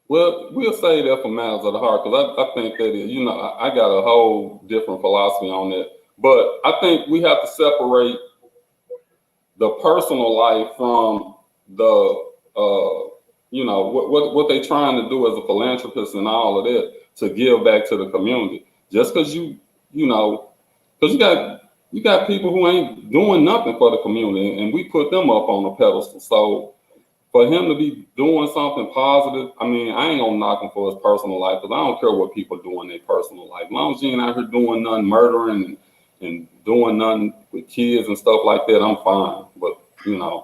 Well, we'll say that for matters of the heart, because I think that I got a whole different philosophy on that. But I think we have to separate the personal life from the what they trying to do as a philanthropist and all of that to give back to the community. Just because because you got people who ain't doing nothing for the community, and we put them up on a pedestal. So for him to be doing something positive, I ain't gonna knock him for his personal life, because I don't care what people do in their personal life. As long as you ain't out here doing nothing, murdering and doing nothing with kids and stuff like that, I'm fine. But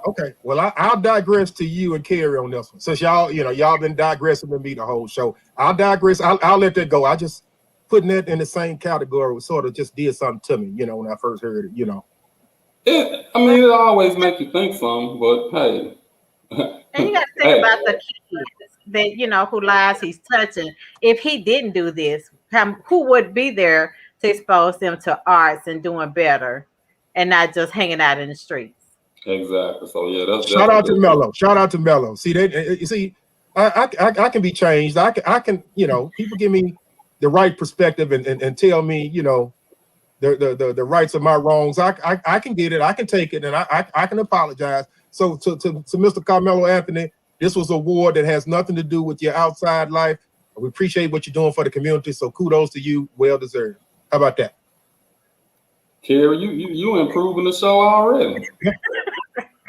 Okay, well, I'll digress to you and Carrie on this one. Since y'all been digressing with me the whole show, I'll digress. I'll let that go. I just putting that in the same category sort of just did something to me, when I first heard it, It always make you think something, but hey. And you got to think about the kids that, who lives he's touching. If he didn't do this, who would be there to expose them to arts and doing better and not just hanging out in the streets? Exactly. So yeah, that's shout out to Mello. Shout out to Mello. See, you see, I can be changed. I can, people give me the right perspective and tell me, you know, the rights of my wrongs, I can get it, I can take it, and I can apologize. So to Mr. Carmelo Anthony, this was an award that has nothing to do with your outside life. We appreciate what you're doing for the community. So kudos to you, well deserved. How about that? Kerry, you improving the show already.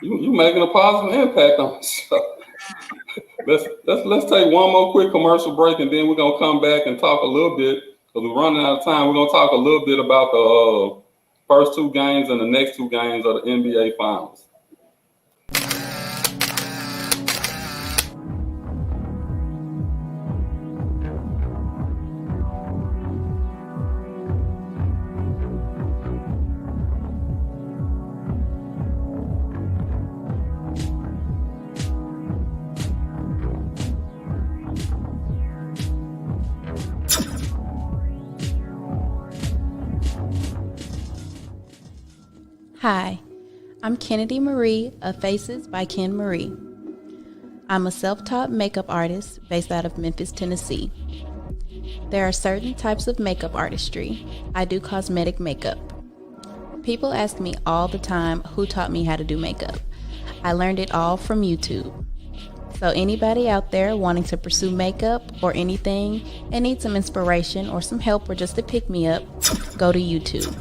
you making a positive impact on the show. Let's take one more quick commercial break, and then we're gonna come back and talk a little bit, because we're running out of time. We're gonna talk a little bit about the first two games and the next two games of the NBA Finals. Hi, I'm Kennedy Marie of Faces by Ken Marie. I'm a self-taught makeup artist based out of Memphis, Tennessee. There are certain types of makeup artistry. I do cosmetic makeup. People ask me all the time who taught me how to do makeup. I learned it all from YouTube. So anybody out there wanting to pursue makeup or anything and need some inspiration or some help or just to pick me up, go to YouTube.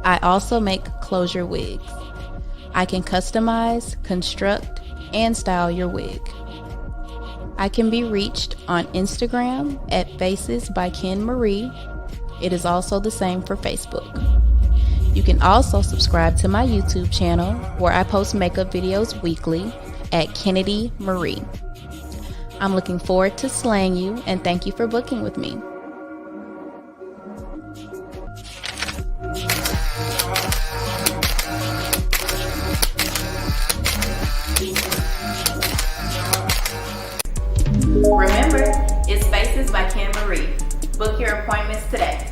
I also make closure wigs. I can customize, construct, and style your wig. I can be reached on Instagram at Faces by Ken Marie. It is also the same for Facebook. You can also subscribe to my YouTube channel where I post makeup videos weekly at Kennedy Marie. I'm looking forward to slaying you, and thank you for booking with me. Remember, it's Faces by Ken Marie. Book your appointments today.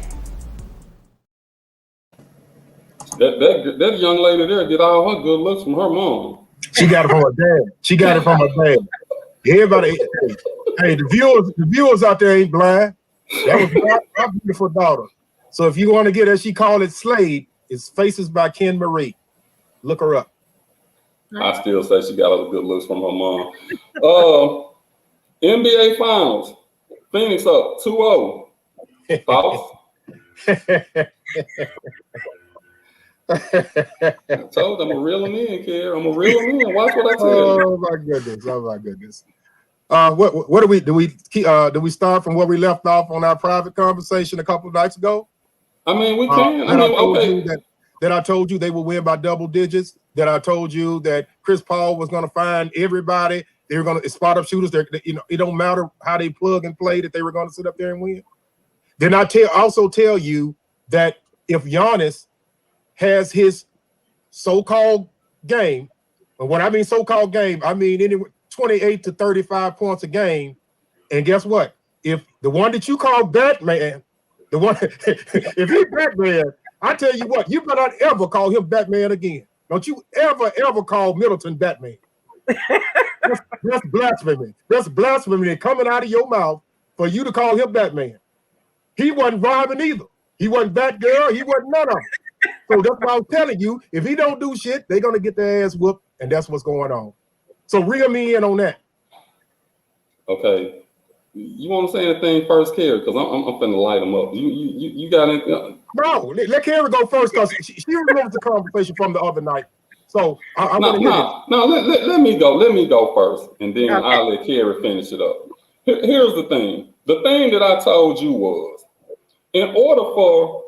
That young lady there get all her good looks from her mom. She got it from her dad. She got it from her dad. Everybody, hey, the viewers out there ain't blind. That was my beautiful daughter. So if you want to get, as she called it, slayed, it's Faces by Ken Marie. Look her up. I still say she got all the good looks from her mom. NBA Finals, Phoenix up 2-0. Thoughts? I told them I'm a reel them in, Kerry. I'm a reel them in. Watch what I tell you. Oh my goodness! Oh my goodness! What do we start from where we left off on our private conversation a couple of nights ago? I mean, we can. Okay. That I told you they will win by double digits. That I told you that Chris Paul was going to find everybody. They were going to spot up shooters. It don't matter how they plug and play, that they were going to sit up there and win. Then I also tell you that if Giannis has his so-called game, and when I mean so-called game, I mean anywhere 28 to 35 points a game. And guess what? If the one that you call Batman, the one if he's Batman, I tell you what, you better not ever call him Batman again. Don't you ever call Middleton Batman. That's blasphemy. That's blasphemy coming out of your mouth for you to call him Batman. He wasn't Robin either. He wasn't Batgirl. He wasn't none of them. So that's why I'm telling you, if he don't do shit, they're going to get their ass whooped, and that's what's going on. So reel me in on that. Okay. You want to say anything first, Kerry? Because I'm finna light them up. You got anything? Bro, let Kerry go first, because she remembers the conversation from the other night. So let me go. Let me go first, and then I'll let Kerry finish it up. Here's the thing. The thing that I told you was, in order for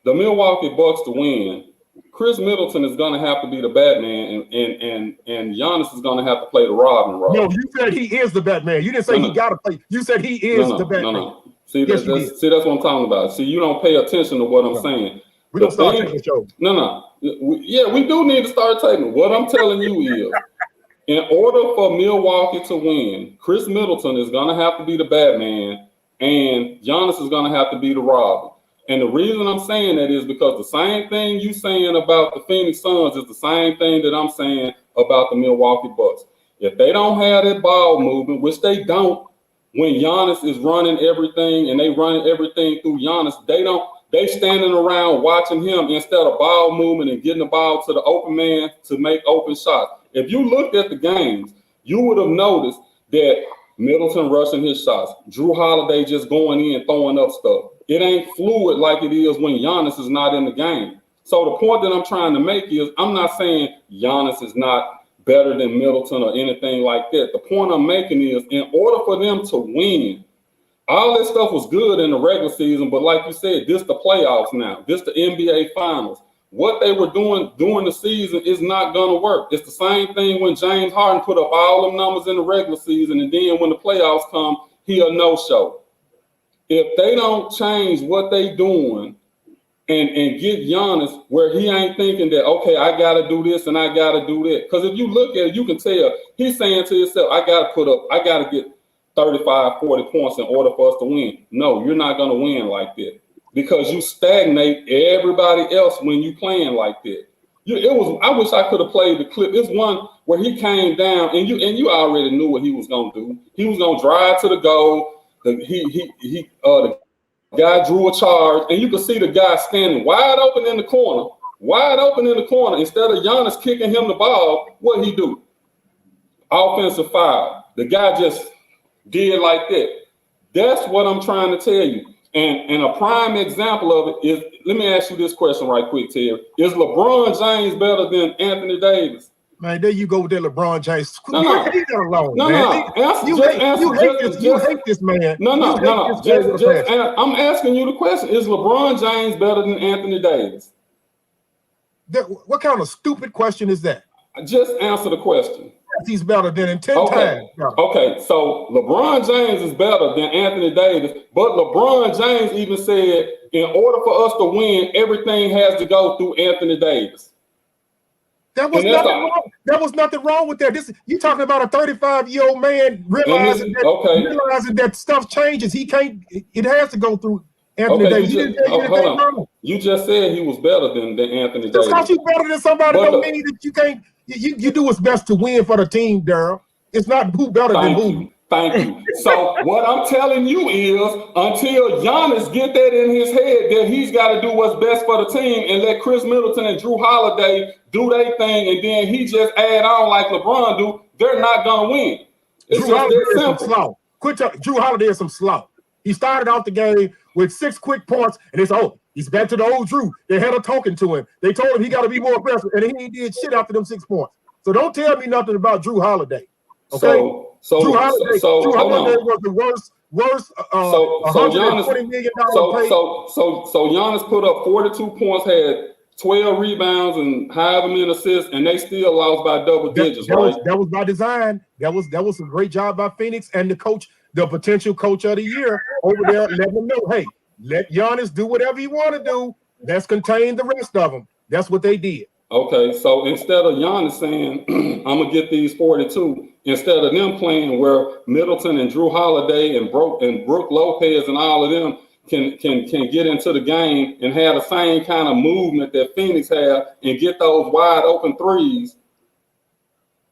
the Milwaukee Bucks to win, Chris Middleton is going to have to be the Batman, and Giannis is going to have to play the Robin role. No, you said he is the Batman. You didn't say he got to play. You said he is the Batman. No. See, that's what I'm talking about. See, you don't pay attention to what I'm saying. We don't start taking the show. No. We do need to start taking. What I'm telling you is, in order for Milwaukee to win, Chris Middleton is going to have to be the Batman, and Giannis is going to have to be the Robin. And the reason I'm saying that is because the same thing you saying about the Phoenix Suns is the same thing that I'm saying about the Milwaukee Bucks. If they don't have that ball moving, which they don't, when Giannis is running everything and they running everything through Giannis, they standing around watching him instead of ball movement and getting the ball to the open man to make open shots. If you looked at the games, you would have noticed that Middleton rushing his shots, Jrue Holiday just going in, throwing up stuff. It ain't fluid like it is when Giannis is not in the game. So the point that I'm trying to make is, I'm not saying Giannis is not better than Middleton or anything like that. The point I'm making is, in order for them to win, all this stuff was good in the regular season, but like you said, this the playoffs now. This the NBA Finals. What they were doing during the season is not going to work. It's the same thing when James Harden put up all them numbers in the regular season, and then when the playoffs come, he a no-show. If they don't change what they doing and get Giannis where he ain't thinking that, okay, I got to do this and I got to do that. Because if you look at it, you can tell he's saying to himself, I got to get 35, 40 points in order for us to win. No, you're not going to win like that, because you stagnate everybody else when you playing like that. I wish I could have played the clip. It's one where he came down and you already knew what he was going to do. He was going to drive to the goal. The guy drew a charge, and you could see the guy standing wide open in the corner. Instead of Giannis kicking him the ball, what he do? Offensive foul. The guy just did like that. That's what I'm trying to tell you. And a prime example of it is, let me ask you this question right quick, Terry. Is LeBron James better than Anthony Davis? Man, there you go with that LeBron James. No. Leave that alone, No. man. You hate this man. No. I'm asking you the question. Is LeBron James better than Anthony Davis? What kind of stupid question is that? Just answer the question. He's better than him 10 times. Okay, so LeBron James is better than Anthony Davis, but LeBron James even said, in order for us to win, everything has to go through Anthony Davis. There was nothing wrong with that. You talking about a 35-year-old man realizing that stuff changes. It has to go through Anthony Davis. You just said he was better than Anthony Davis. Just because you're better than somebody don't mean that you can't. You do what's best to win for the team, Daryl. It's not who better than who. Thank you. So what I'm telling you is, until Giannis get that in his head that he's got to do what's best for the team and let Chris Middleton and Jrue Holiday do their thing, and then he just add on like LeBron do, they're not gonna win. It's Jrue Holiday is some slow. Jrue Holiday is some slow. He started off the game with 6 quick points, and it's he's back to the old Jrue. They had a token to him. They told him he got to be more aggressive, and he did shit after them 6 points. So don't tell me nothing about Jrue Holiday. Okay. Jrue Holiday was the worst $120 million play. So Giannis put up 42 points, had 12 rebounds and however many assists, and they still lost by double digits, right? That was by design. That was a great job by Phoenix and the coach, the potential coach of the year over there, letting them know, hey, let Giannis do whatever he want to do. Let's contain the rest of them. That's what they did. Okay, so instead of Giannis saying, I'm going to get these 42, instead of them playing where Middleton and Jrue Holiday and Brook Lopez and all of them can get into the game and have the same kind of movement that Phoenix have and get those wide open threes.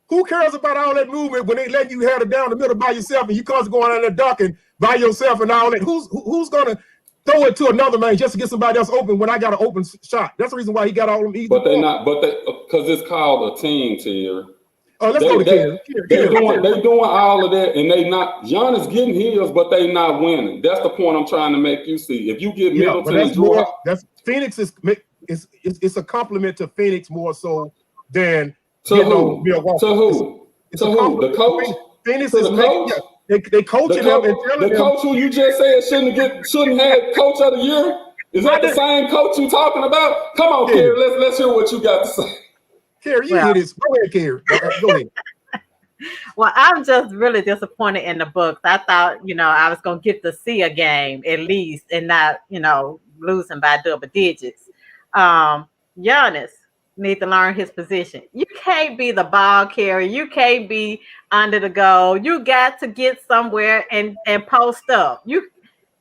Who cares about all that movement when they let you have it down the middle by yourself and you constantly going out there ducking by yourself and all that? Who's going to throw it to another man just to get somebody else open when I got an open shot? That's the reason why he got all them easy. But because it's called a team, Tier. Oh, let's go to Kier. They're doing all of that, and they not. Giannis getting his, but they not winning. That's the point I'm trying to make you see. If you get Middleton and Jrue, that's Phoenix it's a compliment to Phoenix more so than Milwaukee. To who? The coach? Phoenix is making. They coaching him and telling him. The coach who you just said shouldn't have coach of the year. Is that the same coach you talking about? Come on, Kerry. Let's hear what you got to say. Kerry, you hear this? Go ahead, Kerry. Go ahead. Well, I'm just really disappointed in the books. I thought, I was going to get to see a game at least and not, losing by double digits. Giannis needs to learn his position. You can't be the ball carrier. You can't be under the goal. You got to get somewhere and post up.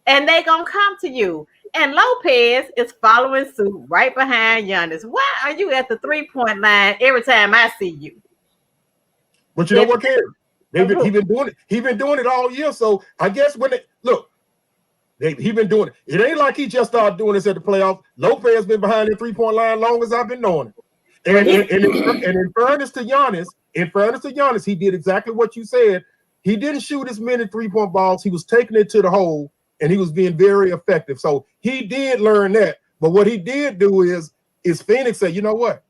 And they going to come to you. And Lopez is following suit right behind Giannis. Why are you at the 3-point line every time I see you? But you know what, Kerry? He been doing it. He been doing it all year. So I guess when he been doing it. It ain't like he just started doing this at the playoffs. Lopez been behind the 3-point line long as I've been knowing it. And in fairness to Giannis, he did exactly what you said. He didn't shoot as many 3-point balls. He was taking it to the hole, and he was being very effective. So he did learn that. But what he did do is Phoenix said, you know what?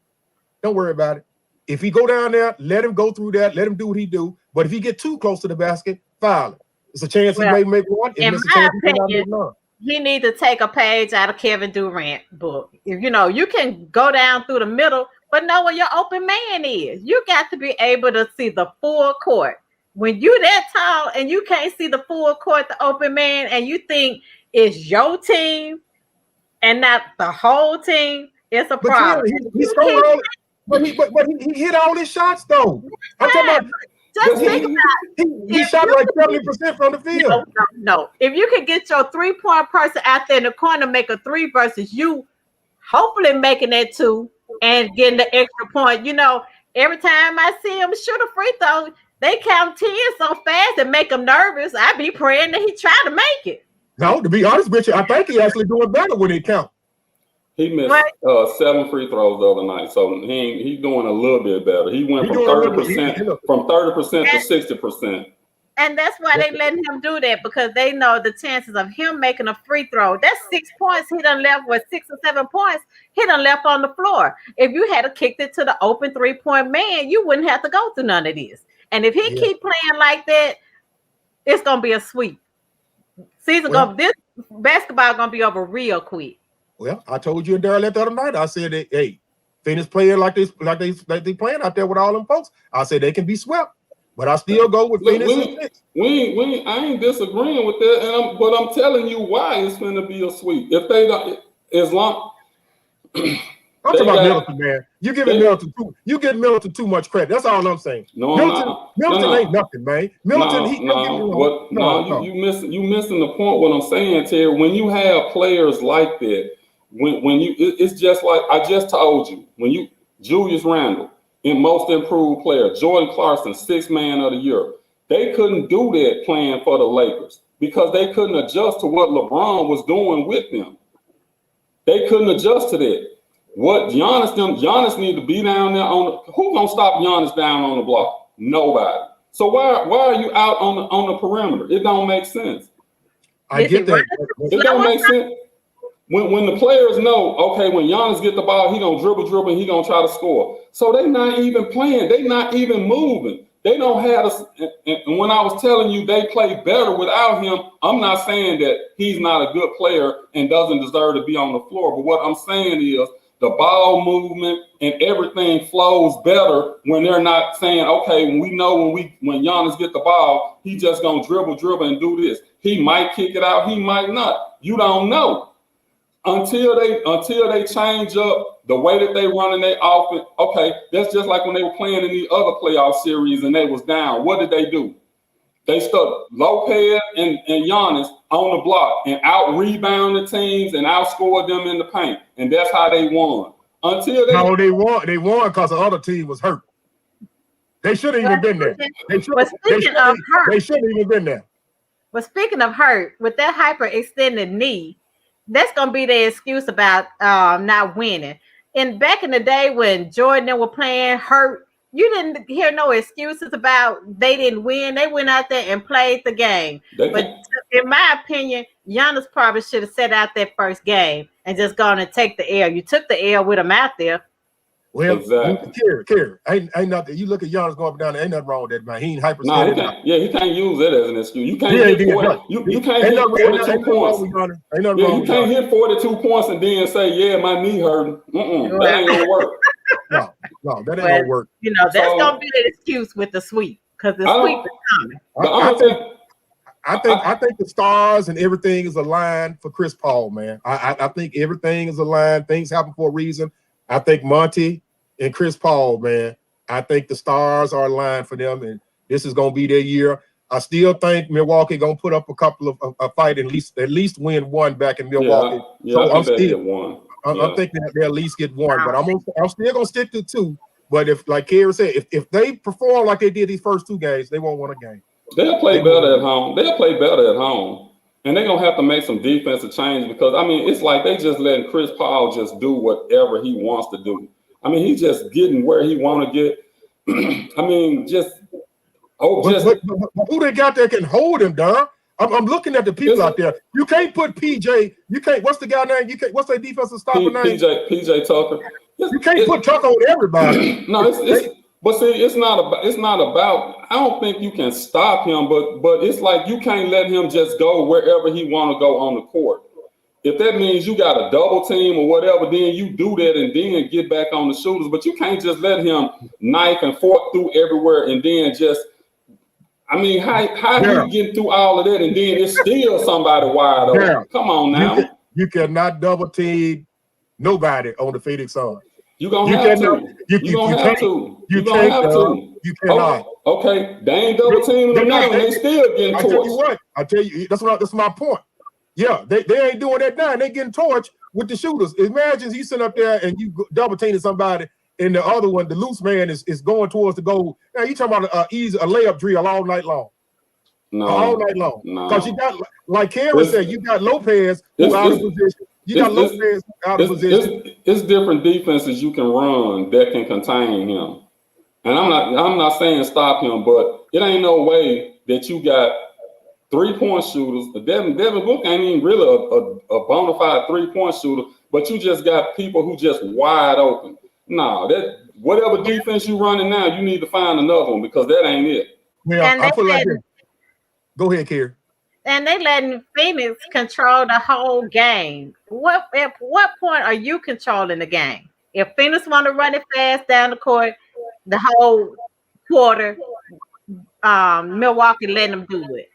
Don't worry about it. If he go down there, let him go through that. Let him do what he do. But if he get too close to the basket, foul him. It's a chance he may make one. In my opinion, he need to take a page out of Kevin Durant book. If you can go down through the middle, but know where your open man is. You got to be able to see the full court. When you that tall and you can't see the full court, the open man, and you think it's your team and not the whole team, it's a problem. But he hit all his shots though. I'm talking about. Just think about it. He shot like 70% from the field. No. If you can get your 3-point person out there in the corner, make a 3 versus you, hopefully making that 2 and getting the extra point. Every time I see him shoot a free throw, they count 10 so fast and make him nervous. I be praying that he try to make it. No, to be honest with you, I think he actually doing better when it counts. He missed 7 free throws the other night, so he's doing a little bit better. He went from 30% to 60%. And that's why they letting him do that, because they know the chances of him making a free throw. That's 6 points. He done left with 6 or 7 points. He done left on the floor. If you had kicked it to the open 3-point man, you wouldn't have to go through none of this. And if he keep playing like that, it's gonna be a sweep. This basketball gonna be over real quick. Well, I told you and Daryl the other night. I said, hey, Phoenix playing like they playing out there with all them folks. I said they can be swept, but I still go with Phoenix. I ain't disagreeing with that, but I'm telling you why it's going to be a sweep. If they don't, as long. I'm talking about Middleton, man. You give Middleton too much credit. That's all I'm saying. Middleton ain't nothing, man. You missing the point. What I'm saying, Terry, when you have players like that. It's just like I just told you, Julius Randle, most improved player, Jordan Clarkson, 6th man of the year, they couldn't do that playing for the Lakers because they couldn't adjust to what LeBron was doing with them. They couldn't adjust to that. What Giannis need to be down there who's gonna stop Giannis down on the block? Nobody. So why are you out on the perimeter? It don't make sense. I get that. It don't make sense. When the players know, okay, when Giannis get the ball, he gonna dribble, and he gonna try to score. So they not even playing. They not even moving. They don't have and when I was telling you they play better without him, I'm not saying that he's not a good player and doesn't deserve to be on the floor. But what I'm saying is the ball movement and everything flows better when they're not saying, okay, we know when Giannis get the ball, he just gonna dribble and do this. He might kick it out, he might not. You don't know. Until they change up the way that they run in their offense. Okay, that's just like when they were playing in the other playoff series and they was down. What did they do? They stuck Lopez and Giannis on the block and out-rebound the teams and outscored them in the paint. And that's how they won. They won because the other team was hurt. They should have even been there. They should have even been there. But speaking of hurt, with that hyperextended knee, that's gonna be the excuse about not winning. And back in the day when Jordan were playing hurt, you didn't hear no excuses about they didn't win. They went out there and played the game. But in my opinion, Giannis probably should have set out that first game and just gone and take the L. You took the L with him out there. Well, exactly. Care. Ain't nothing. You look at Giannis going up and down there, ain't nothing wrong with that, man. He ain't hyperextended. He can't use that as an excuse. You can't hit 42 points. You can't hit 42 points and then say, yeah, my knee hurting. That ain't gonna work. No, that ain't gonna work. That's gonna be the excuse with the sweep, because the sweep is coming. I think the stars and everything is aligned for Chris Paul, man. I think everything is aligned. Things happen for a reason. I think Monty and Chris Paul, man, I think the stars are aligned for them, and this is going to be their year. I still think Milwaukee going to put up a couple of a fight, at least win one back in Milwaukee. I'm thinking they'll at least get one, but I'm still going to stick to 2. But if, like Kerry said, if they perform like they did these first 2 games, they won't win a game. They'll play better at home. They'll play better at home. And they're going to have to make some defensive change because, I mean, it's like they just letting Chris Paul just do whatever he wants to do. I mean, he's just getting where he want to get. I mean, but who they got that can hold him, Don? I'm looking at the people out there. You can't put PJ. You can't. What's the guy name? You can't. What's their defensive stopper name? PJ Tucker. You can't put Tucker on everybody. No, but see, it's not about. I don't think you can stop him, but it's like you can't let him just go wherever he want to go on the court. If that means you got a double team or whatever, then you do that and then get back on the shooters. But you can't just let him knife and fork through everywhere and then just. I mean, how you getting through all of that and then it's still somebody wide open? Yeah. Come on now. You cannot double team nobody on the Phoenix Suns. You're going to have to. You're going to have to. You're going to have to. You cannot. Okay. They ain't double teaming them now and they still getting torched. I tell you what. I tell you, that's my point. Yeah, they ain't doing that now. They getting torched with the shooters. Imagine he's sitting up there and you double teaming somebody and the other one, the loose man, is going towards the goal. Now you talking about a layup drill all night long. No, all night long. Because you got, like Karen said, you got Lopez who out of position. It's different defenses you can run that can contain him. And I'm not saying stop him, but it ain't no way that you got 3-point shooters. Devin Book ain't even really a bona fide 3-point shooter, but you just got people who just wide open. Nah, that whatever defense you running now, you need to find another one because that ain't it. Yeah, I feel like that. Go ahead, Kerry. And they letting Phoenix control the whole game. At what point are you controlling the game? If Phoenix want to run it fast down the court, the whole quarter, Milwaukee letting them do it.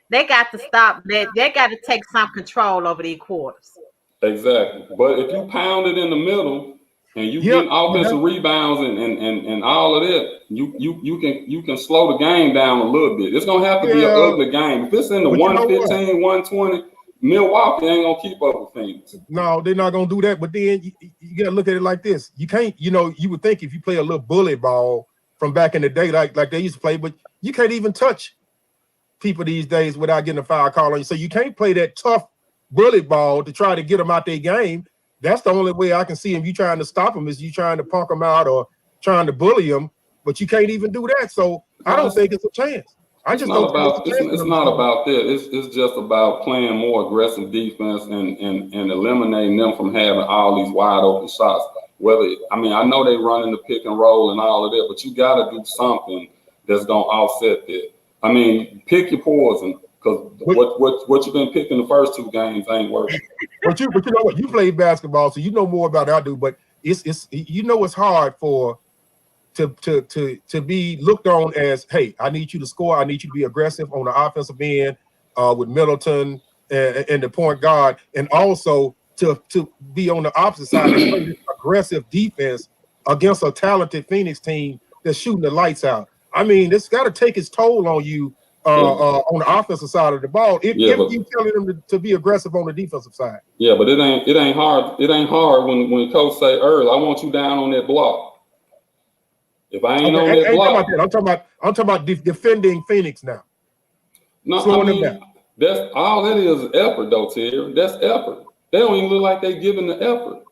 They got to stop that. They got to take some control over these quarters. Exactly. But if you pound it in the middle and you get offensive rebounds and all of that, you can slow the game down a little bit. It's gonna have to be an ugly game. If it's in the 115, 120, Milwaukee ain't gonna keep up with things. No, they're not gonna do that. But then you gotta look at it like this. You can't, you would think if you play a little bullet ball from back in the day, like they used to play, but you can't even touch people these days without getting a foul call on you. So you can't play that tough bullet ball to try to get them out their game. That's the only way I can see him. You trying to stop him is you trying to punk him out or trying to bully him, but you can't even do that. So I don't think it's a chance. I just don't think it's a chance. It's not about that. It's just about playing more aggressive defense and eliminating them from having all these wide open shots. I know they running the pick and roll and all of that, but you got to do something that's gonna offset that. I mean, pick your poison. Because what you've been picking the first 2 games ain't working. But you know what? You played basketball, so you know more about it than I do. But it's hard to be looked on as, hey, I need you to score. I need you to be aggressive on the offensive end with Middleton and the point guard, and also to be on the opposite side and play this aggressive defense against a talented Phoenix team that's shooting the lights out. I mean, it's got to take its toll on you. On the offensive side of the ball, if you telling them to be aggressive on the defensive side. Yeah, but it ain't hard. It ain't hard when coach say, "Earl, I want you down on that block." If I ain't on that block, I'm talking about defending Phoenix now. No, that's all that is effort, though, Terry. That's effort. They don't even look like they giving the effort.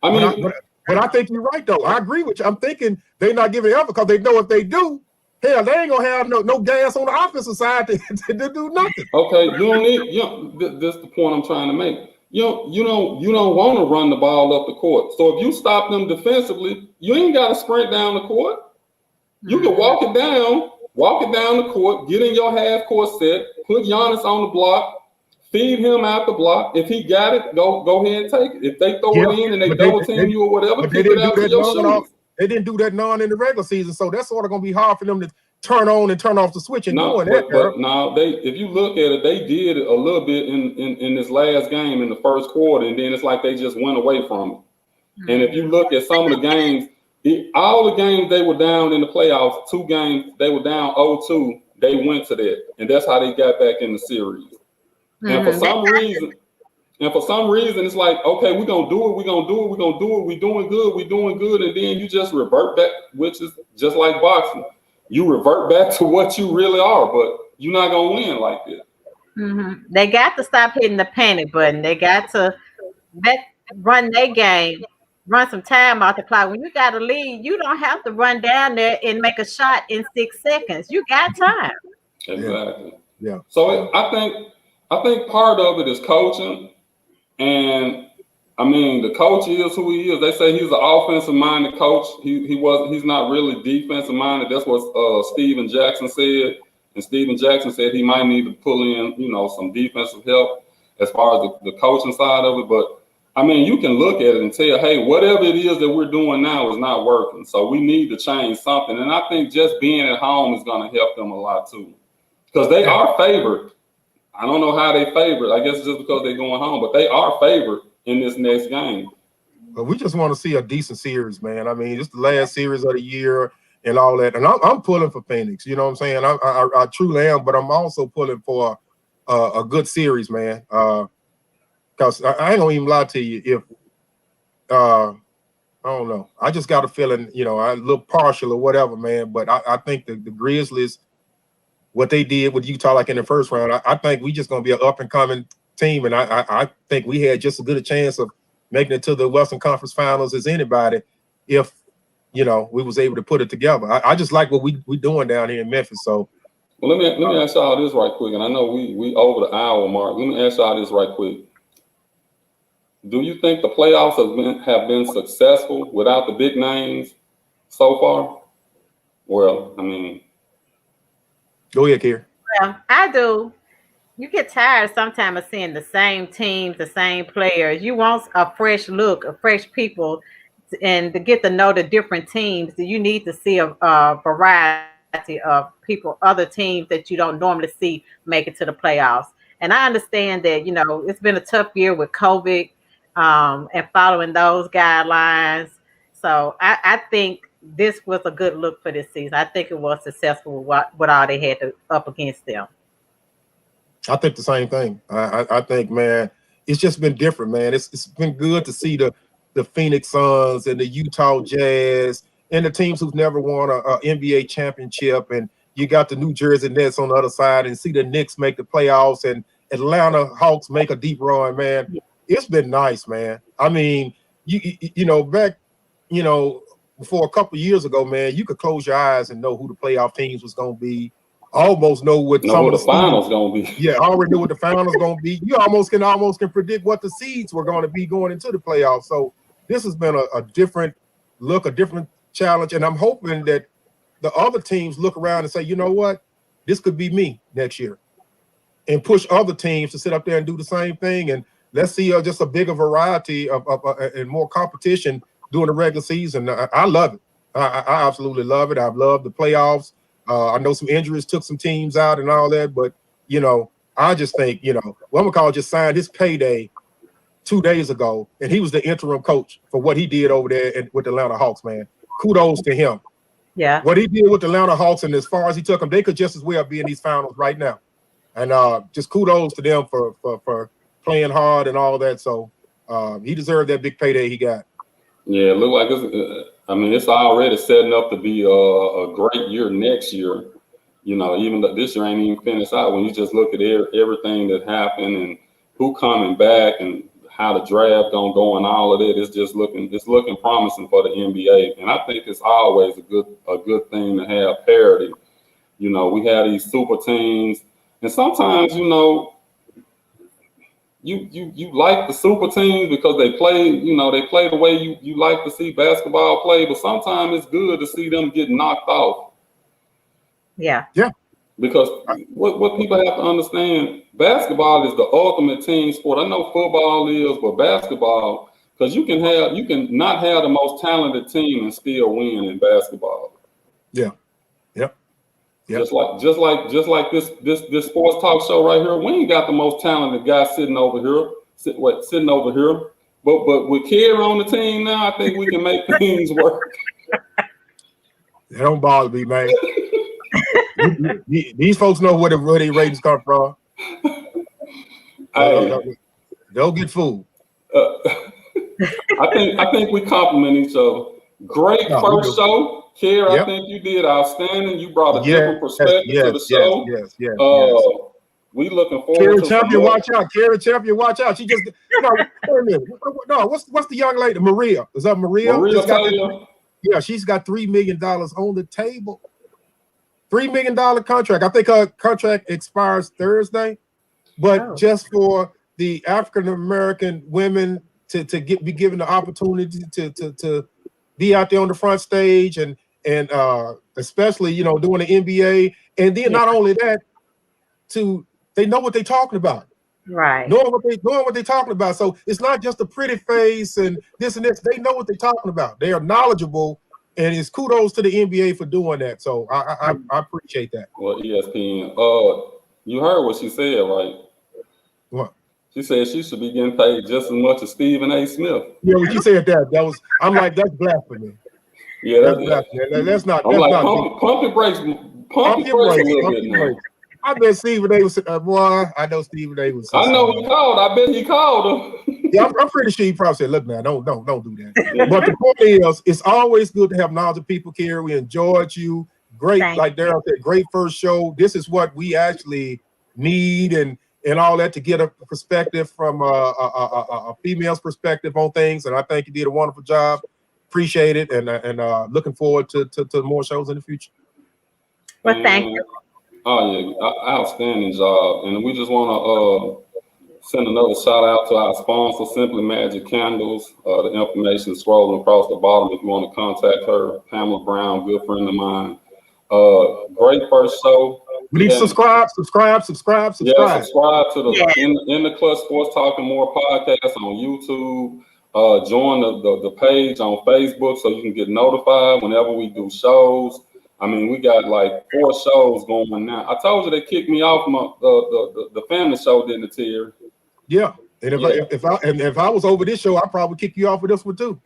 I mean, but I think you're right, though. I agree with you. I'm thinking they're not giving effort because they know if they do. Hell, they ain't gonna have no gas on the offensive side to do nothing. Okay, you don't need. This is the point I'm trying to make. You don't want to run the ball up the court. So if you stop them defensively, you ain't got to sprint down the court. You can walk it down the court, get in your half court set, put Giannis on the block, feed him out the block. If he got it, go ahead and take it. If they throw it in and they double team you or whatever, kick it out to your shooters. They didn't do that none in the regular season, so that's sort of going to be hard for them to turn on and turn off the switch and doing that. But if you look at it, they did a little bit in this last game in the first quarter, and then it's like they just went away from it. Mm-hmm. And if you look at some of the games, all the games they were down in the playoffs, 2 games they were down 0-2, they went to that, and that's how they got back in the series. Mm-hmm. And And for some reason, it's like, okay, we're gonna do it, we're gonna do it, we're gonna do it, we're doing good, and then you just revert back, which is just like boxing. You revert back to what you really are, but you're not gonna win like this. Mm-hmm. They got to stop hitting the panic button. They got to run their game, run some time off the clock. When you got a lead, you don't have to run down there and make a shot in 6 seconds. You got time. Exactly. Yeah. So I think part of it is coaching, and I mean the coach is who he is. They say he's an offensive minded coach. He's not really defensive minded. That's what Steven Jackson said. And Steven Jackson said he might need to pull in, some defensive help as far as the coaching side of it. But I mean, you can look at it and tell, hey, whatever it is that we're doing now is not working. So we need to change something. And I think just being at home is going to help them a lot too, because they are favored. I don't know how they favored. I guess it's just because they're going home, but they are favored in this next game. But we just want to see a decent series, man. I mean, it's the last series of the year and all that. And I'm pulling for Phoenix. You know what I'm saying? I truly am, but I'm also pulling for a good series, man. Because I ain't gonna even lie to you. If I don't know, I just got a feeling, I look partial or whatever, man. But I think the Grizzlies, what they did with Utah, like in the first round, I think we just gonna be an up and coming team, and I think we had just as good a chance of making it to the Western Conference Finals as anybody if we was able to put it together. I just like what we doing down here in Memphis. So, well, let me ask y'all this right quick, and I know we over the hour mark. Let me ask y'all this right quick. Do you think the playoffs have been successful without the big names so far? Well, I mean, go ahead, Kerry. Well, I do. You get tired sometimes of seeing the same teams, the same players. You want a fresh look, a fresh people, and to get to know the different teams, you need to see a variety of people, other teams that you don't normally see make it to the playoffs. And I understand that, it's been a tough year with COVID and following those guidelines. So I think this was a good look for this season. I think it was successful with all they had up against them. I think the same thing. I think, man, it's just been different, man. It's been good to see the Phoenix Suns and the Utah Jazz and the teams who've never won a NBA championship. And you got the New Jersey Nets on the other side, and see the Knicks make the playoffs and Atlanta Hawks make a deep run, man. It's been nice, man. I mean, back, before a couple of years ago, man, you could close your eyes and know who the playoff teams was going to be. Almost know what some of the finals going to be. Yeah, I already knew what the finals going to be. You almost can predict what the seeds were going to be going into the playoffs. So this has been a different look, a different challenge, and I'm hoping that the other teams look around and say, you know what, this could be me next year, and push other teams to sit up there and do the same thing. And let's see just a bigger variety of and more competition during the regular season. I love it. I absolutely love it. I've loved the playoffs. I know some injuries took some teams out and all that, but I just think Wemmercall just signed his payday 2 days ago, and he was the interim coach for what he did over there with the Atlanta Hawks. Man, kudos to him. Yeah, what he did with the Atlanta Hawks, and as far as he took them, they could just as well be in these finals right now. And just kudos to them for playing hard and all that. So he deserved that big payday he got. Yeah, it look like it's already setting up to be a great year next year. Even though this year ain't even finished out, when you just look at everything that happened and who coming back and how the draft gonna go and all of it, it's looking promising for the NBA. And I think it's always a good thing to have parity. We have these super teams, and sometimes you like the super teams because they play the way you like to see basketball play, but sometimes it's good to see them get knocked off. Yeah. Because what people have to understand, basketball is the ultimate team sport. I know football is, but basketball, because you can not have the most talented team and still win in basketball. Yeah. Just like this sports talk show right here, we ain't got the most talented guy sitting over here. But with Kerry on the team now, I think we can make things work. That don't bother me, man. These folks know where their ratings come from. Hey, Go get food. I think we compliment each other. Great first show. Kerry, I think you did outstanding. You brought a different perspective to the show. Yes. We looking forward Kerry to Champion, watch out. Kerry Champion, watch out. She just no, wait a minute. No, what's the young lady? Maria. Is that Maria? Yeah, she's got $3 million on the table. $3 million contract. I think her contract expires Thursday, but just for the African American women to be given the opportunity to be out there on the front stage and especially doing the NBA, and then not only that, they know what they're talking about. Right. Knowing what they're talking about. So it's not just a pretty face and this and this. They know what they're talking about. They are knowledgeable, and it's kudos to the NBA for doing that. So I appreciate that. Well, ESPN, you heard what she said, right? What? She said she should be getting paid just as much as Stephen A. Smith. Yeah, when she said that, I'm like, that's blasphemy. Yeah, that's blasphemy. That's not. I'm that's like, not pump your brakes a little bit now. I bet Stephen A. was boy. I know Stephen A. was. I know he called. I bet he called him. Yeah, I'm pretty sure he probably said, "Look, man, don't do that." But the point is, it's always good to have knowledgeable people, Kerry. We enjoyed you. Great, like Daryl said, great first show. This is what we actually need and all that to get a perspective from a female's perspective on things. And I think you did a wonderful job. Appreciate it, and looking forward to more shows in the future. Well, thank you. Oh yeah, outstanding job. And we just want to send another shout out to our sponsor, Simply Magic Candles. The information is scrolling across the bottom if you want to contact her. Pamela Brown, good friend of mine. Great first show. We need to subscribe. Yeah, subscribe to the In the Clutch Sports Talking More podcast on YouTube. Join the page on Facebook so you can get notified whenever we do shows. I mean, we got like 4 shows going now. I told you they kicked me off the family show, didn't it, Terry? Yeah. And if I was over this show, I'd probably kick you off of this one too.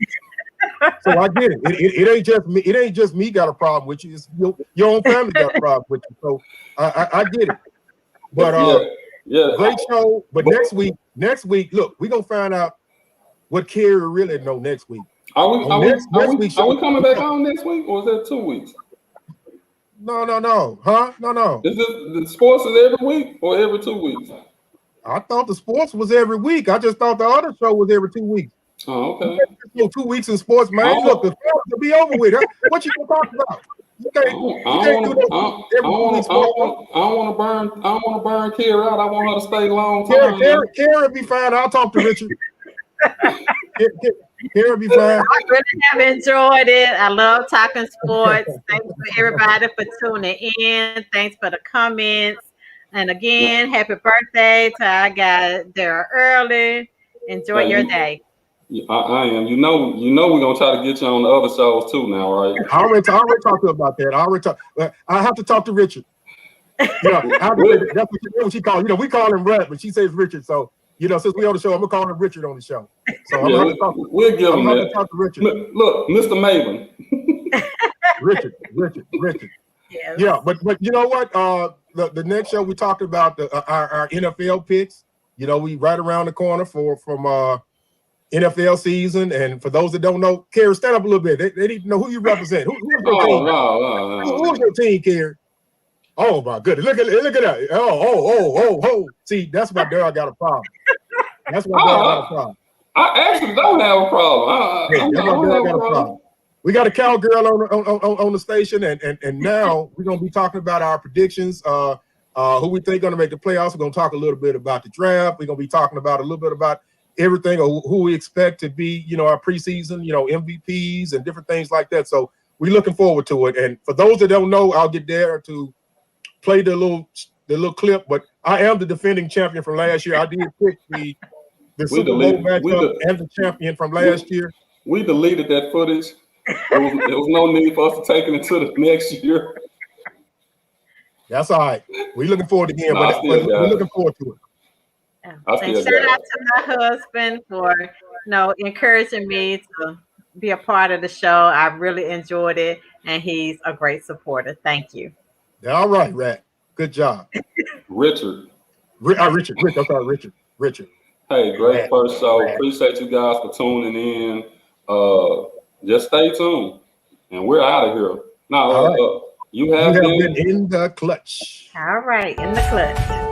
So I get it. It ain't just me. It ain't just me got a problem with you. It's your own family got a problem with you. So I get it. But great show. But next week, look, we're gonna find out what Kerry really know next week. Are we coming back on next week, or is that 2 weeks? No. Huh? No. Is it the sports is every week or every 2 weeks? I thought the sports was every week. I just thought the other show was every 2 weeks. Oh, okay. 2 weeks in sports, man. Look, the sports will be over with. What you gonna talk about? You can't do that every week. I don't want to burn Kerry out. I want her to stay long time. Kerry be fine. I'll talk to Richard. Kerry be fine. I really have enjoyed it. I love talking sports. Thanks for everybody for tuning in. Thanks for the comments. And again, happy birthday to our guy Daryl Early. Enjoy your day. I am. You know, we're gonna try to get you on the other shows too now, right? I already talked to her about that. I have to talk to Richard. That's what she called. We call him Brett, but she says Richard. So since we on the show, I'm gonna call him Richard on the show. So I'm gonna talk to Richard. Look, Mr. Maven. Richard. Yes. Yeah, but you know what? The next show we talked about our NFL picks. We right around the corner from NFL season, and for those that don't know, Kerry, stand up a little bit. They need to know who you represent. Who's your team? No. Who's your team, Kerry? Oh my goodness! Look at that! Oh! See, that's why Daryl got a problem. That's why Daryl got a problem. I actually don't have a problem. That's why Daryl got a problem. We got a cowgirl on the station, and now we're gonna be talking about our predictions. Who we think gonna make the playoffs. We're gonna talk a little bit about the draft. We're gonna be talking about a little bit about everything, or who we expect to be, our preseason, MVPs and different things like that. So we're looking forward to it. And for those that don't know, I'll get there to play the little clip. But I am the defending champion from last year. I did pick the Super Bowl matchup and the champion from last year. We deleted that footage. There was no need for us to take it into the next year. That's all right. We're looking forward again, but we're looking forward to it. And shout out to my husband for encouraging me to be a part of the show. I really enjoyed it, and he's a great supporter. Thank you. All right, Rat. Good job. Richard. Richard. I'm sorry, Richard. Hey, great first show. Appreciate you guys for tuning in. Just stay tuned, and we're out of here. Now, All right. you You have have been been in the clutch. All right, in the clutch.